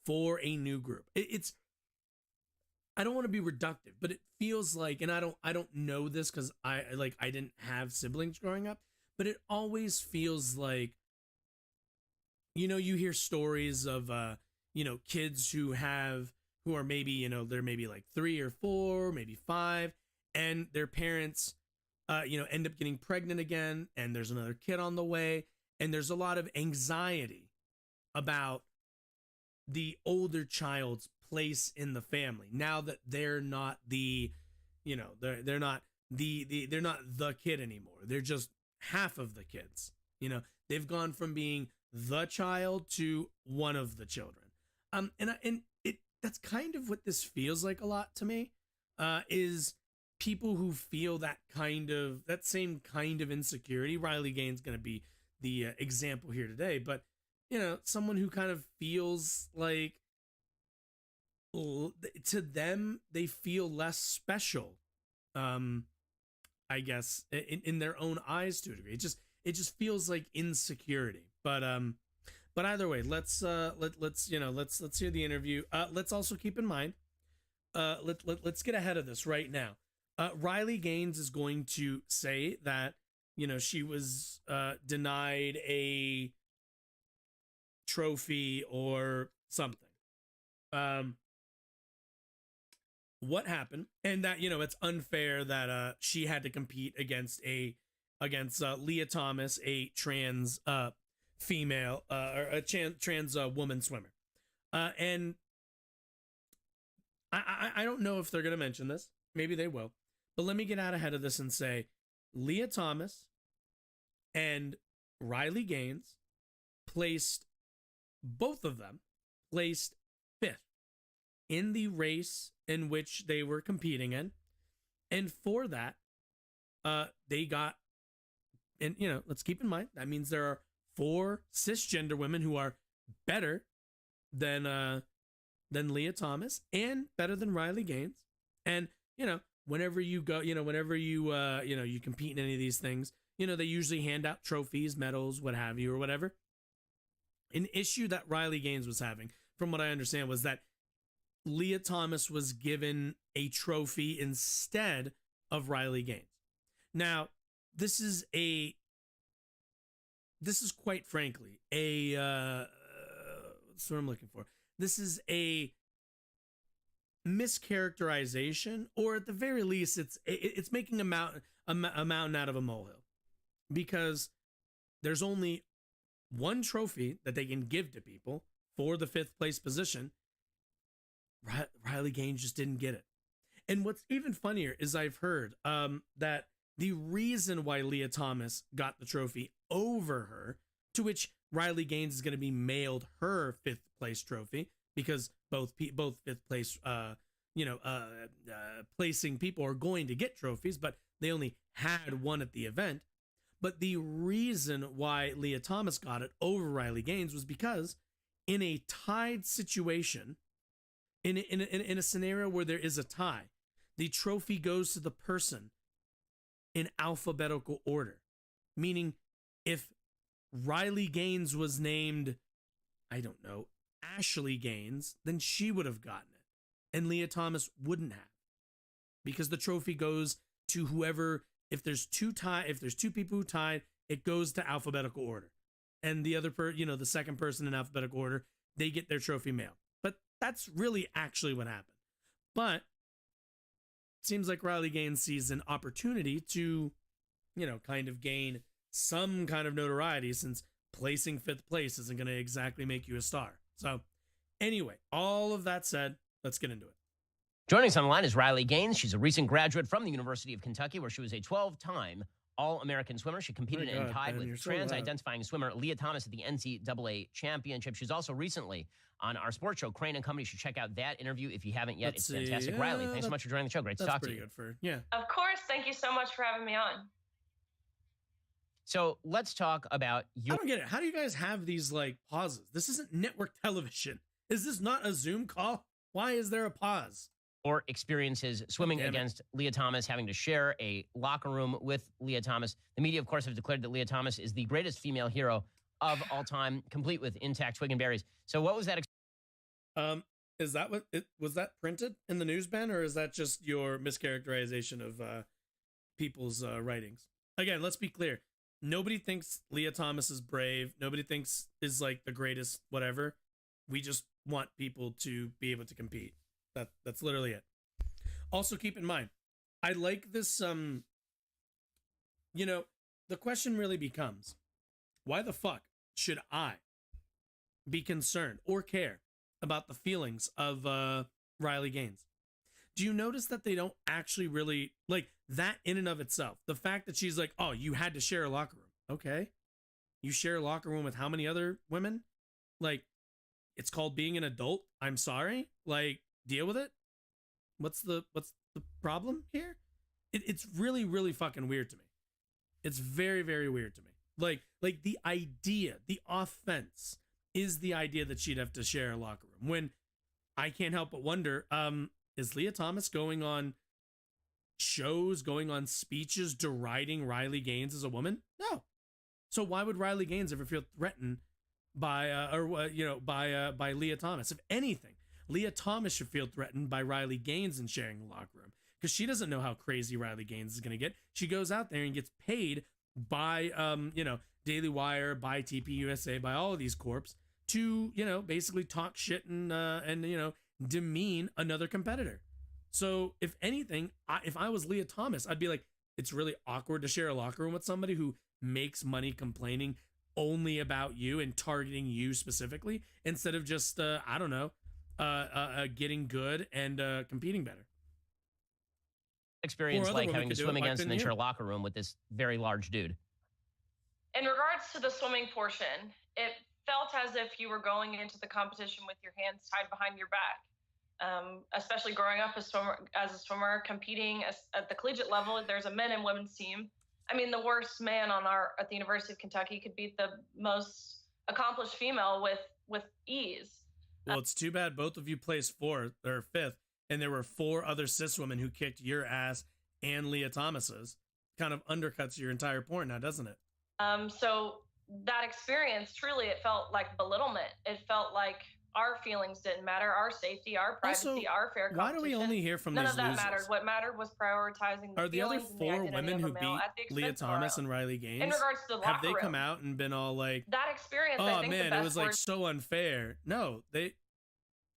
for a new group. It's I don't want to be reductive, but it feels like, and I don't know this because I didn't have siblings growing up, but it always feels like, you know, you hear stories of kids who are maybe, they're maybe like 3 or 4, maybe 5, and their parents end up getting pregnant again, and there's another kid on the way, and there's a lot of anxiety about the older child's place in the family now that they're not the they're not the kid anymore. They're just half of the kids. They've gone from being the child to one of the children. That's kind of what this feels like a lot to me, is people who feel that same kind of insecurity. Riley Gaines going to be the example here today, but someone who kind of feels like, to them, they feel less special, I guess, in their own eyes to a degree. It just feels like insecurity. But either way, let's hear the interview. Let's also keep in mind, let's get ahead of this right now. Riley Gaines is going to say that she was denied a trophy or something. What happened, and that it's unfair that she had to compete against Leah Thomas, a trans female or a trans woman swimmer, and I don't know if they're gonna mention this. Maybe they will, but let me get out ahead of this and say Leah Thomas and Riley Gaines both of them placed 5th in the race in which they were competing in. And for that, they got, and let's keep in mind, that means there are 4 cisgender women who are better than Leah Thomas and better than Riley Gaines. And, whenever you go, whenever you compete in any of these things, they usually hand out trophies, medals, what have you, or whatever. An issue that Riley Gaines was having, from what I understand, was that Leah Thomas was given a trophy instead of Riley Gaines. Now, this is quite frankly that's what I'm looking for. This is a mischaracterization, or at the very least, it's making a mountain out of a molehill, because there's only one trophy that they can give to people for the 5th place position. Riley Gaines just didn't get it. And what's even funnier is I've heard that the reason why Leah Thomas got the trophy over her, to which Riley Gaines is going to be mailed her 5th place trophy, because both 5th place placing people are going to get trophies, but they only had one at the event. But the reason why Leah Thomas got it over Riley Gaines was because in a tied situation, in a scenario where there is a tie, the trophy goes to the person in alphabetical order. Meaning, if Riley Gaines was named, I don't know, Ashley Gaines, then she would have gotten it, and Leah Thomas wouldn't have, because the trophy goes to whoever. If there's two people who tied, it goes to alphabetical order, and the other the second person in alphabetical order, they get their trophy mailed. But that's really actually what happened. But it seems like Riley Gaines sees an opportunity to, kind of gain some kind of notoriety, since placing 5th place isn't going to exactly make you a star. So anyway, all of that said, let's get into it. Joining us on the line is Riley Gaines. She's a recent graduate from the University of Kentucky, where she was a 12-time All-American swimmer. She competed My God, and tied Ben, with you're so loud. trans-identifying swimmer Leah Thomas at the NCAA Championship. She's also recently on our sports show, Crane and Company. You should check out that interview if you haven't yet. Let's It's fantastic. see. Riley, Yeah, thanks so much for joining the show. Great to That's talk to pretty you. good for yeah. Of course. Thank you so much for having me on. So let's talk about I don't get it. How do you guys have these like pauses? This isn't network television. Is this not a Zoom call? Why is there a pause? Or experiences swimming Damn it. against Leah Thomas, having to share a locker room with Leah Thomas. The media, of course, have declared that Leah Thomas is the greatest female hero of all time, complete with intact twig and berries. So what was that? Is that what it was that printed in the news, Ben, or is that just your mischaracterization of people's writings? Again, let's be clear. Nobody thinks Leah Thomas is brave. Nobody thinks is like the greatest, whatever. We just want people to be able to compete. That's literally it. Also, keep in mind, I like this. The question really becomes, why the fuck should I be concerned or care about the feelings of Riley Gaines? Do you notice that they don't actually really like that in and of itself? The fact that she's like, oh, you had to share a locker room. Okay. You share a locker room with how many other women? Like, it's called being an adult. I'm sorry. Like, deal with it. What's the problem here? It's really, really fucking weird to me. It's very, very weird to me. Like the idea, the offense is the idea that she'd have to share a locker room. When I can't help but wonder, is Leah Thomas going on shows, going on speeches deriding Riley Gaines as a woman? No. So why would Riley Gaines ever feel threatened by by Leah Thomas? If anything, Leah Thomas should feel threatened by Riley Gaines in sharing a locker room, because she doesn't know how crazy Riley Gaines is going to get. She goes out there and gets paid by Daily Wire, by TPUSA, by all of these corps to basically talk shit and demean another competitor. So if anything, if I was Leah Thomas, I'd be like, it's really awkward to share a locker room with somebody who makes money complaining only about you and targeting you specifically, instead of just getting good and competing better. Experience like having to swim against and then share a locker room with this very large dude. In regards to the swimming portion, it felt as if you were going into the competition with your hands tied behind your back. Especially growing up as a swimmer, competing at the collegiate level, there's a men and women's team. I mean, the worst man at the University of Kentucky could beat the most accomplished female with ease. Well, it's too bad both of you placed fourth or fifth, and there were 4 other cis women who kicked your ass and Leah Thomas's. Kind of undercuts your entire point now, doesn't it? So that experience, truly, it felt like belittlement. It felt like our feelings didn't matter, our safety, our privacy, Also, our fair competition. why do we only hear from None these of that losers? mattered. What mattered was prioritizing the Are the other feelings and 4 identity women of a who male beat at the expense Leah of our Thomas own. and Riley Gaines? In regards to the have they locker come room, out and been all like, that experience, oh I think the man, best it was like word- so unfair? No, they,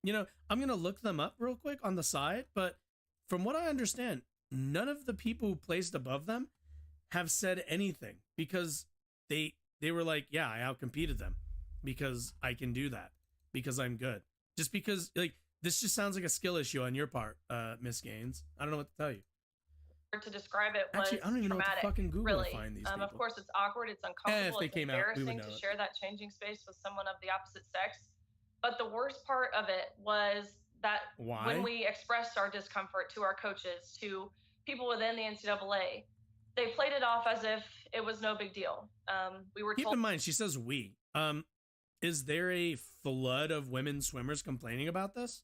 I'm going to look them up real quick on the side, but from what I understand, none of the people who placed above them have said anything, because they were like, yeah, I outcompeted them because I can do that, because I'm good. Just because, like, this just sounds like a skill issue on your part, Miss Gaines. I don't know what to tell you. to describe it was Actually, I don't even know what to traumatic, fucking Google really. to find these Of people. course, it's awkward, it's uncomfortable, if they it's came out, we would embarrassing know to it. share that changing space with someone of the opposite sex. But the worst part of it was that Why? when we expressed our discomfort to our coaches, to people within the NCAA, they played it off as if it was no big deal. We were Keep told in mind, she says we. Is there a flood of women swimmers complaining about this?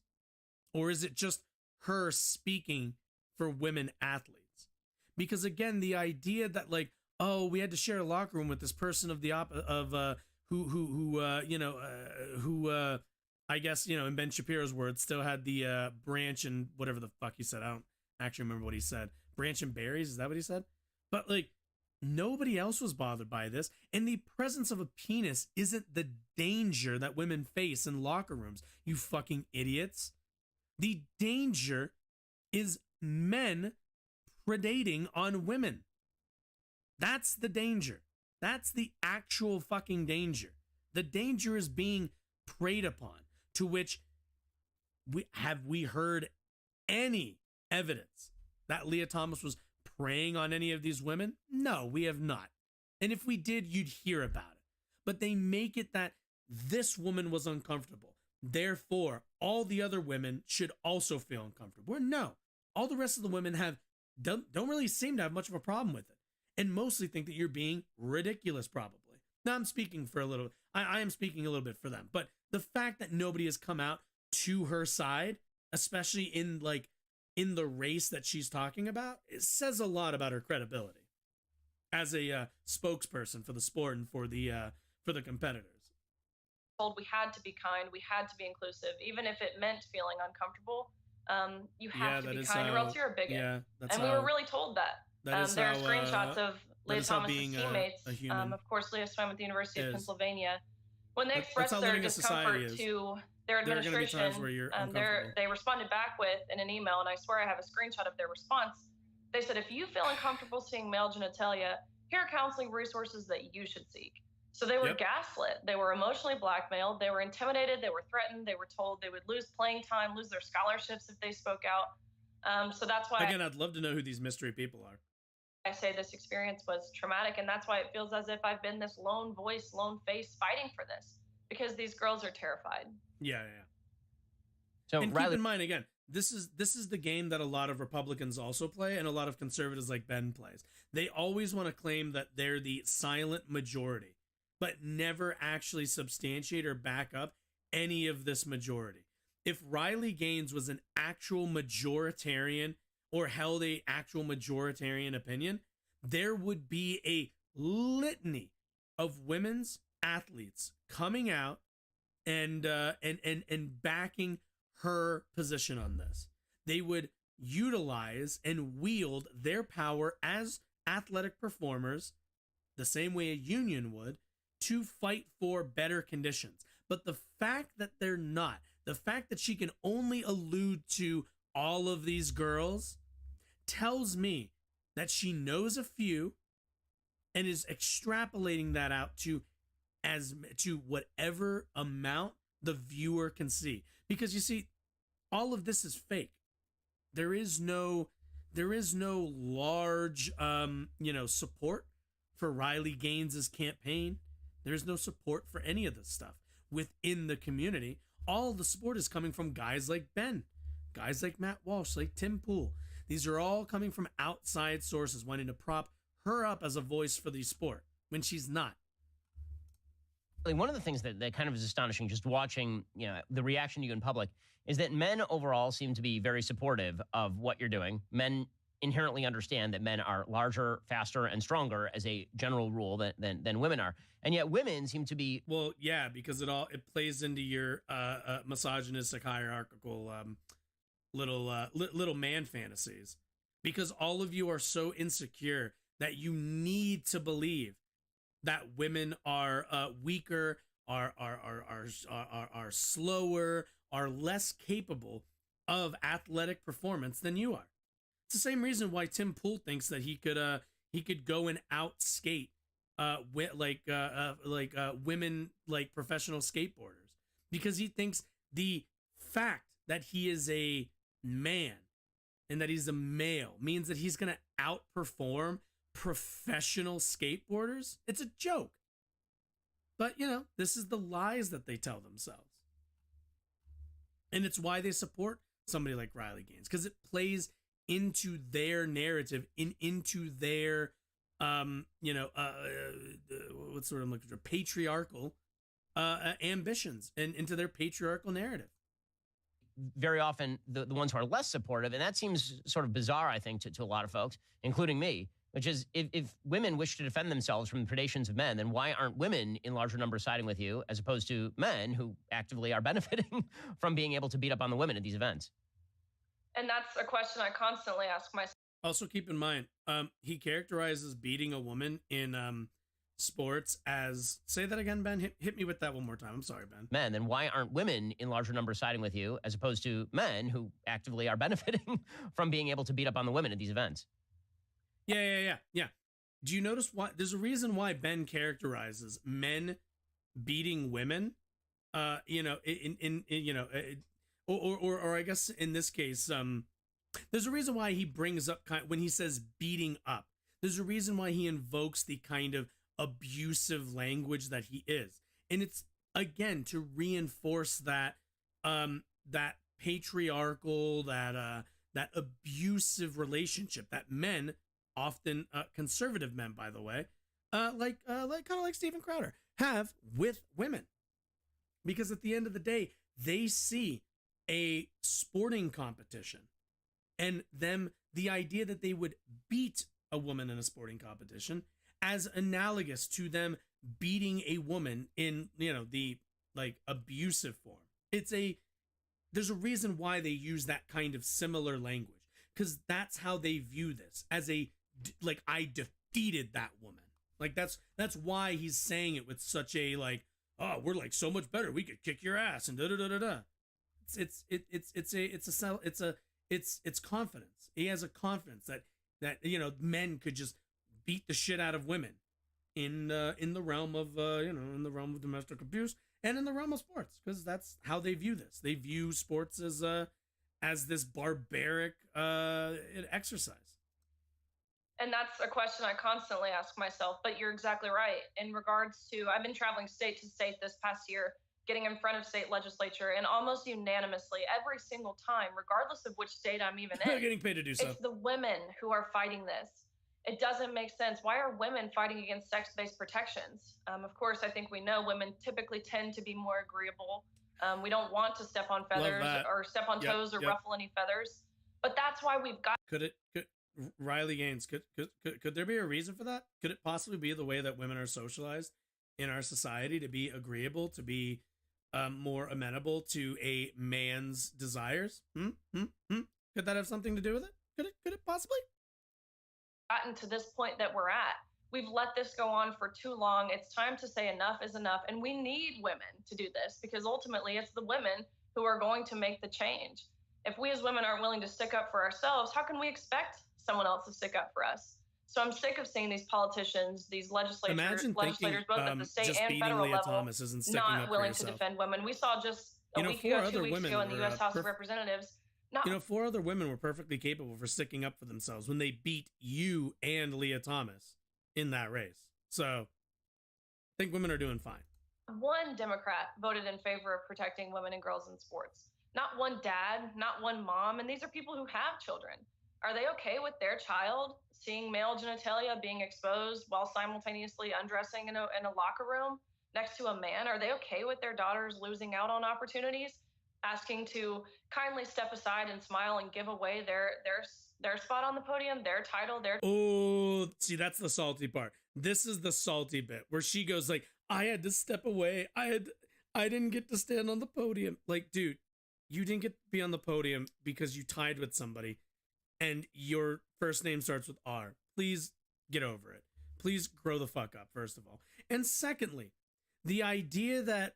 Or is it just her speaking for women athletes? Because again, the idea that like, oh, we had to share a locker room with this person of the who I guess, in Ben Shapiro's words, still had the branch and whatever the fuck he said. I don't actually remember what he said. Branch and berries, is that what he said? But like, nobody else was bothered by this. And the presence of a penis isn't the danger that women face in locker rooms, you fucking idiots. The danger is men predating on women. That's the danger. That's the actual fucking danger. The danger is being preyed upon, to which we heard any evidence that Leah Thomas was preying on any of these women? No, we have not. And if we did, you'd hear about it. But they make it that this woman was uncomfortable. Therefore, all the other women should also feel uncomfortable. Where no, all the rest of the women don't really seem to have much of a problem with it, and mostly think that you're being ridiculous, probably. Now I'm speaking for a little, I am speaking a little bit for them, but the fact that nobody has come out to her side, especially in the race that she's talking about, it says a lot about her credibility as a spokesperson for the sport and for the competitors. Told we had to be kind, we had to be inclusive, even if it meant feeling uncomfortable. You have to be kind, or else you're a bigot. Yeah, and we were really told that. There are screenshots of Leah Thomas's teammates. Of course, Leah swam at the University of Pennsylvania. When they expressed their discomfort to their administration, they responded back with in an email, and I swear I have a screenshot of their response. They said, if you feel uncomfortable seeing male genitalia, here are counseling resources that you should seek. So they were gaslit. They were emotionally blackmailed. They were intimidated. They were threatened. They were told they would lose playing time, lose their scholarships if they spoke out. So that's why, again, I'd love to know who these mystery people are. I say this experience was traumatic, and that's why it feels as if I've been this lone voice, lone face fighting for this, because these girls are terrified. Yeah. So and keep in mind, again, this is the game that a lot of Republicans also play, and a lot of conservatives like Ben plays. They always want to claim that they're the silent majority, but never actually substantiate or back up any of this majority. If Riley Gaines was an actual majoritarian or held a actual majoritarian opinion, there would be a litany of women's athletes coming out and backing her position on this. They would utilize and wield their power as athletic performers the same way a union would to fight for better conditions. But the fact that they're not, the fact that she can only allude to all of these girls tells me that she knows a few and is extrapolating that out to whatever amount the viewer can see. Because you see, all of this is fake. There is no large support for Riley Gaines's campaign. There's no support for any of this stuff within the community. All of the support is coming from guys like Ben, guys like Matt Walsh, like Tim Pool. These are all coming from outside sources wanting to prop her up as a voice for the sport when she's not. One of the things that kind of is astonishing, just watching, the reaction to you in public, is that men overall seem to be very supportive of what you're doing. Men inherently understand that men are larger, faster, and stronger as a general rule than women are. And yet women seem to be... Well, yeah, because it plays into your misogynistic, hierarchical little man fantasies. Because all of you are so insecure that you need to believe that women are weaker, are slower, are less capable of athletic performance than you are. It's the same reason why Tim Pool thinks that he could go and outskate women like professional skateboarders, because he thinks the fact that he is a man and that he's a male means that he's going to outperform professional skateboarders. It's a joke. But, this is the lies that they tell themselves. And it's why they support somebody like Riley Gaines, because it plays into their narrative, into their, what's the word I'm looking for? Patriarchal ambitions, and into their patriarchal narrative. Very often the ones who are less supportive, and that seems sort of bizarre, I think, to a lot of folks, including me, which is if women wish to defend themselves from the predations of men, then why aren't women in larger numbers siding with you as opposed to men who actively are benefiting from being able to beat up on the women at these events? And that's a question I constantly ask myself. Also, keep in mind, he characterizes beating a woman in sports as... Say that again, Ben. Hit me with that one more time. I'm sorry, Ben. Men, then why aren't women in larger numbers siding with you as opposed to men who actively are benefiting from being able to beat up on the women at these events? Yeah. Do you notice why? There's a reason why Ben characterizes men beating women, or I guess in this case, There's a reason why he brings up when he says beating up. There's a reason why he invokes the kind of abusive language that he is. And it's again to reinforce that that patriarchal, that abusive relationship that men, often conservative men, by the way, like kind of like Steven Crowder, have with women. Because at the end of the day, they see a sporting competition and the idea that they would beat a woman in a sporting competition as analogous to them beating a woman in, the like abusive form. There's a reason why they use that kind of similar language, because that's how they view this, as I defeated that woman. Like that's why he's saying it with such a like, oh, we're like so much better, we could kick your ass and da da da da da. It's confidence. He has a confidence that men could just beat the shit out of women in the realm of in the realm of domestic abuse and in the realm of sports, because that's how they view this. They view sports as this barbaric exercise. And that's a question I constantly ask myself, but you're exactly right. In regards to, I've been traveling state to state this past year, getting in front of state legislature, and almost unanimously, every single time, regardless of which state I'm even in, getting paid to do so. It's the women who are fighting this. It doesn't make sense. Why are women fighting against sex-based protections? Of course, I think we know women typically tend to be more agreeable. We don't want to step on feathers or step on toes or ruffle any feathers. But that's why we've got. Could Riley Gaines, could there be a reason for that? Could it possibly be the way that women are socialized in our society to be agreeable, to be more amenable to a man's desires? Could that have something to do with it? Could it possibly? Gotten to this point that we're at. We've let this go on for too long. It's time to say enough is enough. And we need women to do this, because ultimately it's the women who are going to make the change. If we as women aren't willing to stick up for ourselves, how can we expect someone else to stick up for us? So I'm sick of seeing these politicians, these legislators, both at the state and federal level, not willing to defend women. We saw just a week ago, 2 weeks ago in the U.S. House of Representatives. Four other women were perfectly capable for sticking up for themselves when they beat you and Leah Thomas in that race. So I think women are doing fine. One Democrat voted in favor of protecting women and girls in sports. Not one dad, not one mom, and these are people who have children. Are they okay with their child seeing male genitalia being exposed while simultaneously undressing in a locker room next to a man? Are they okay with their daughters losing out on opportunities, asking to kindly step aside and smile and give away their spot on the podium, their title, their... Oh, see, that's the salty part. This is the salty bit where she goes like, I had to step away. I didn't get to stand on the podium. Like, dude, you didn't get to be on the podium because you tied with somebody and your first name starts with R. Please get over it. Please grow the fuck up, first of all. And secondly, the idea that,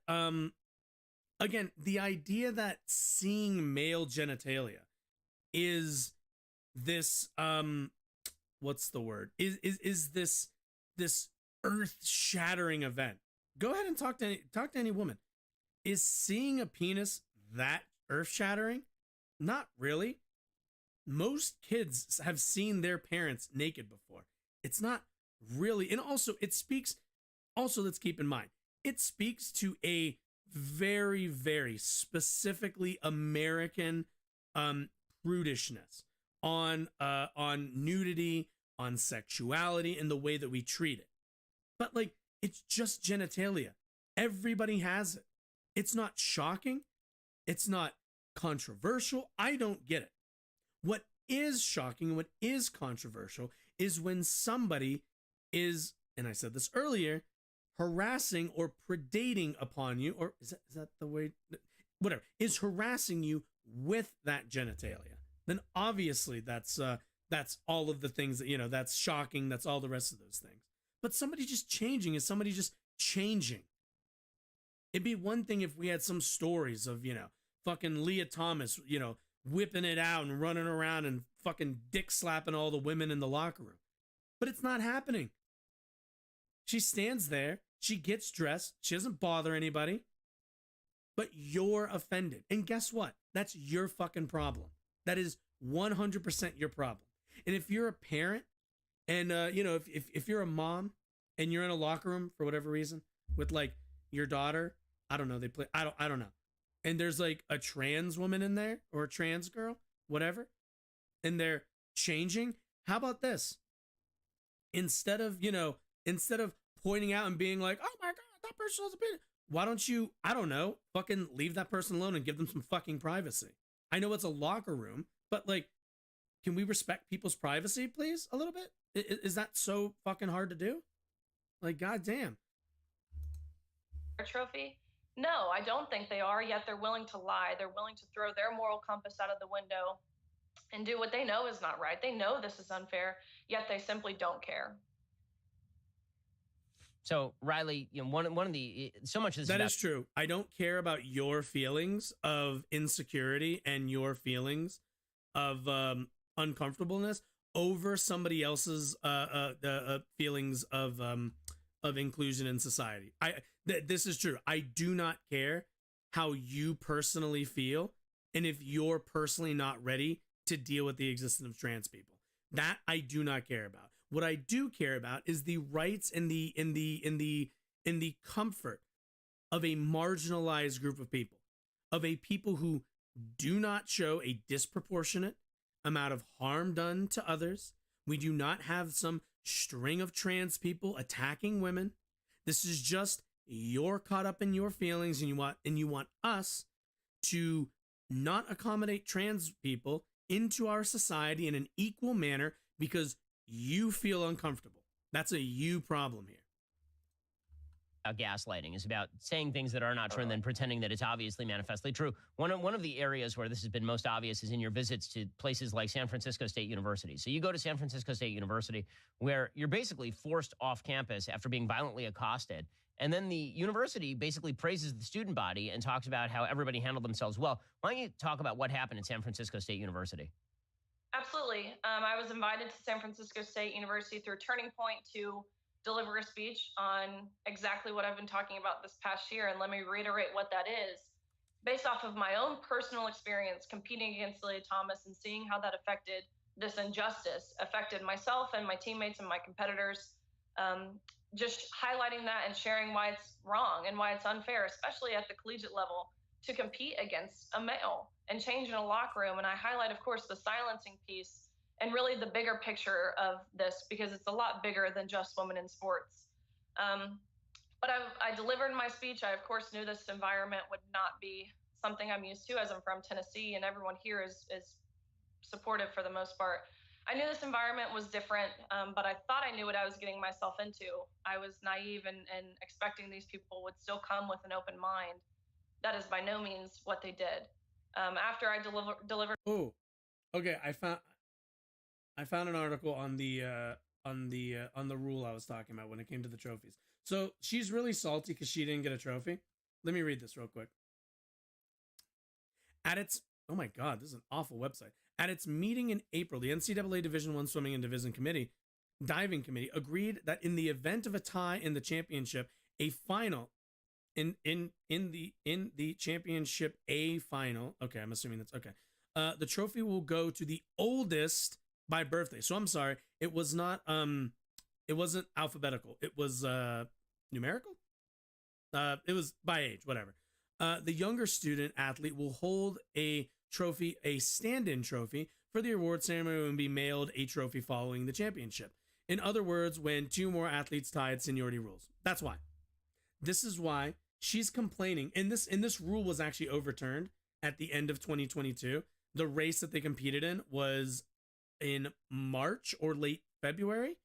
again, the idea that seeing male genitalia is this, what's the word? Is this earth-shattering event. Go ahead and talk to any woman. Is seeing a penis that earth-shattering? Not really. Most kids have seen their parents naked before. It's not really, and also it speaks, also let's keep in mind, it speaks to a very, very specifically American prudishness on nudity, on sexuality, and the way that we treat it. But like, it's just genitalia. Everybody has it. It's not shocking. It's not controversial. I don't get it. What is shocking, what is controversial, is when somebody is, and I said this earlier, harassing or predating upon you, or is that the way, whatever, is harassing you with that genitalia. Then obviously that's all of the things that, that's shocking. That's all the rest of those things. But somebody just changing is somebody just changing. It'd be one thing if we had some stories of, fucking Leah Thomas, whipping it out and running around and fucking dick slapping all the women in the locker room. But it's not happening. She stands there, she gets dressed, she doesn't bother anybody, but you're offended. And guess what? That's your fucking problem. That is 100% your problem. And if you're a parent and, you know, if you're a mom and you're in a locker room for whatever reason with like your daughter, I don't know, they play, I don't know. And there's like a trans woman in there or a trans girl, whatever, and they're changing. How about this? Instead of pointing out and being like, oh my God, that person has a penis, why don't you, I don't know, fucking leave that person alone and give them some fucking privacy? I know it's a locker room, but like, can we respect people's privacy, please, a little bit? Is that so fucking hard to do? Like, goddamn. Trophy? No, I don't think they are, yet they're willing to lie. They're willing to throw their moral compass out of the window and do what they know is not right. They know this is unfair, yet they simply don't care. So, Riley, you know, one of the so much of this that is true. I don't care about your feelings of insecurity and your feelings of uncomfortableness over somebody else's feelings of inclusion in society. This is true. I do not care how you personally feel, and if you're personally not ready to deal with the existence of trans people, that I do not care about. What I do care about is the rights and the comfort of a marginalized group of people, of a people who do not show a disproportionate amount of harm done to others. We do not have some string of trans people attacking women. This is just you're caught up in your feelings and you want us to not accommodate trans people into our society in an equal manner because you feel uncomfortable. That's a you problem here. Gaslighting is about saying things that are not true and then pretending that it's obviously manifestly true. One of the areas where this has been most obvious is in your visits to places like San Francisco State University. So you go to San Francisco State University where you're basically forced off campus after being violently accosted. And then the university basically praises the student body and talks about how everybody handled themselves well. Why don't you talk about what happened at San Francisco State University? Absolutely. I was invited to San Francisco State University through Turning Point to deliver a speech on exactly what I've been talking about this past year. And let me reiterate what that is. Based off of my own personal experience competing against Leah Thomas and seeing how that affected this injustice, affected myself and my teammates and my competitors, just highlighting that and sharing why it's wrong and why it's unfair, especially at the collegiate level, to compete against a male and change in a locker room. And I highlight, of course, the silencing piece and really the bigger picture of this, because it's a lot bigger than just women in sports. But I delivered my speech. I, of course, knew this environment would not be something I'm used to, as I'm from Tennessee, and everyone here is supportive for the most part. I knew this environment was different, but I thought I knew what I was getting myself into. I was naive and expecting these people would still come with an open mind. That is by no means what they did. After I delivered. Oh, okay. I found an article on the rule I was talking about when it came to the trophies. So she's really salty because she didn't get a trophy. Let me read this real quick. Oh my God, this is an awful website. At its meeting in April, the NCAA Division I Swimming and Diving Committee agreed that in the event of a tie in the championship, a final in the championship A final. Okay, I'm assuming that's okay. The trophy will go to the oldest by birthday. So I'm sorry, it was not it wasn't alphabetical. It was numerical. It was by age, whatever. The younger student athlete will hold a trophy, a stand-in trophy for the award ceremony, and be mailed a trophy following the championship. In other words, when two more athletes tied seniority rules. That's why. This is why she's complaining. And this rule was actually overturned at the end of 2022. The race that they competed in was in March or late February.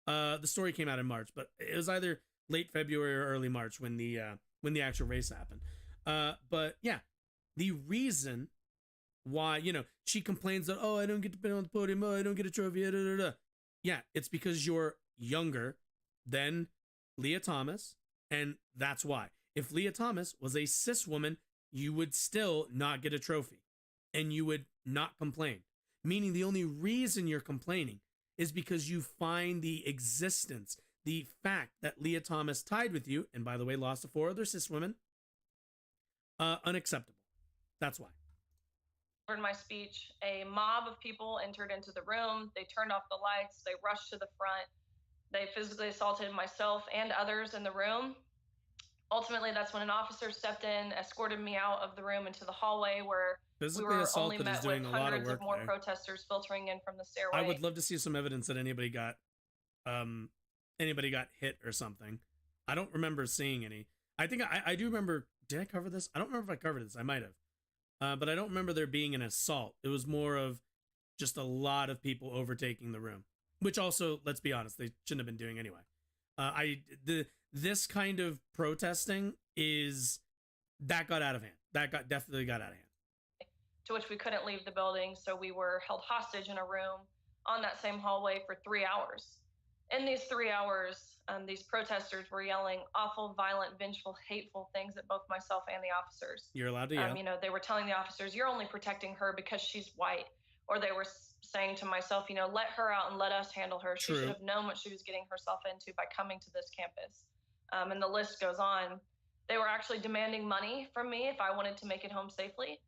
The story came out in March, but it was either late February or early March when the actual race happened. But yeah, the reason why, she complains that, oh, I don't get to be on the podium, oh, I don't get a trophy, da, da, da. Yeah, it's because you're younger than Leah Thomas, and that's why. If Leah Thomas was a cis woman, you would still not get a trophy, and you would not complain. Meaning the only reason you're complaining is because you find the existence, the fact that Leah Thomas tied with you, and by the way, lost to 4 other cis women, unacceptable. That's why. In my speech, a mob of people entered into the room. They turned off the lights. They rushed to the front. They physically assaulted myself and others in the room. Ultimately, that's when an officer stepped in, escorted me out of the room into the hallway where Physically we were only assaulted is met with doing a lot of hundreds work of more there. protesters filtering in from the stairway. I would love to see some evidence that anybody got hit or something. I don't remember seeing any. I think I do remember. Did I cover this? I don't remember if I covered this. I might have. But I don't remember there being an assault. It was more of just a lot of people overtaking the room, which also, let's be honest, they shouldn't have been doing anyway. This kind of protesting that got out of hand. Definitely got out of hand. To which we couldn't leave the building, so we were held hostage in a room on that same hallway for 3 hours. In these 3 hours, these protesters were yelling awful, violent, vengeful, hateful things at both myself and the officers. You're allowed to yell. You know, they were telling the officers, "You're only protecting her because she's white," or they were saying to myself, "You know, let her out and let us handle her. She should have known what she was getting herself into by coming to this campus." And the list goes on. They were actually demanding money from me if I wanted to make it home safely.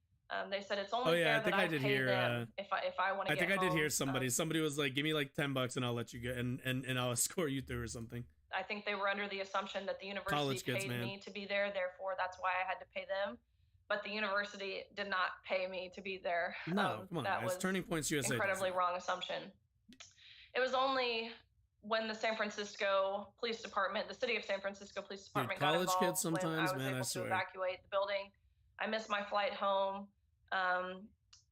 They said it's only fair that I pay them if I want to get home. I think I did hear somebody was like, "Give me like $10 and I'll let you go and I'll escort you through or something." I think they were under the assumption that the university paid me to be there, therefore that's why I had to pay them. But the university did not pay me to be there. No, come on, that guys. was Turning Points USA. Incredibly wrong assumption. It was only when the San Francisco Police Department, the city of San Francisco Police Department, got involved kids sometimes, when I was able to evacuate the building. I missed my flight home.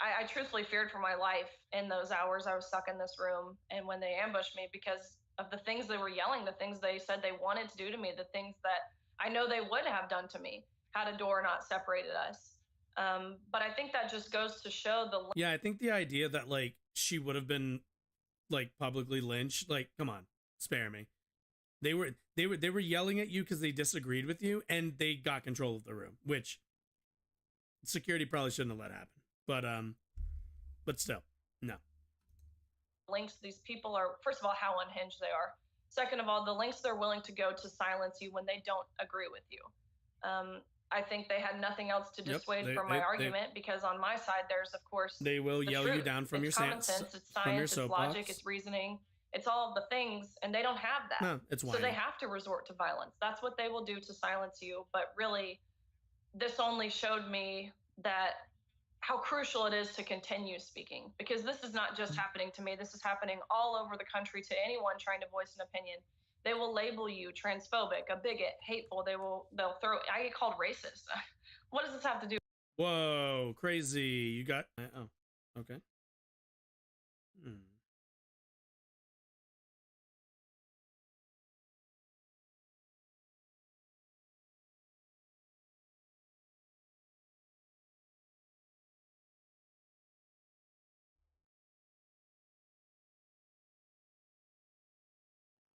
I truthfully feared for my life in those hours I was stuck in this room and when they ambushed me because of the things they were yelling, the things they said they wanted to do to me, the things that I know they would have done to me had a door not separated us. But I think that just goes to show the... Yeah, I think the idea that like she would have been like publicly lynched, like, come on, spare me. They were yelling at you because they disagreed with you and they got control of the room, which security probably shouldn't have let happen. But still, no. Links these people are, first of all, how unhinged they are. Second of all, the lengths they're willing to go to silence you when they don't agree with you. I think they had nothing else to dissuade from my argument because on my side, there's of course they will yell truth. you down from it's your common sense, it's science, it's logic, it's reasoning, it's all of the things, and they don't have that. No, it's so they have to resort to violence. That's what they will do to silence you. But really, this only showed me that how crucial it is to continue speaking, because this is not just happening to me. This is happening all over the country to anyone trying to voice an opinion. They will label you transphobic, a bigot, hateful. They'll throw. I get called racist. What does this have to do? Whoa, crazy! You got oh, okay.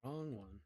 Wrong one.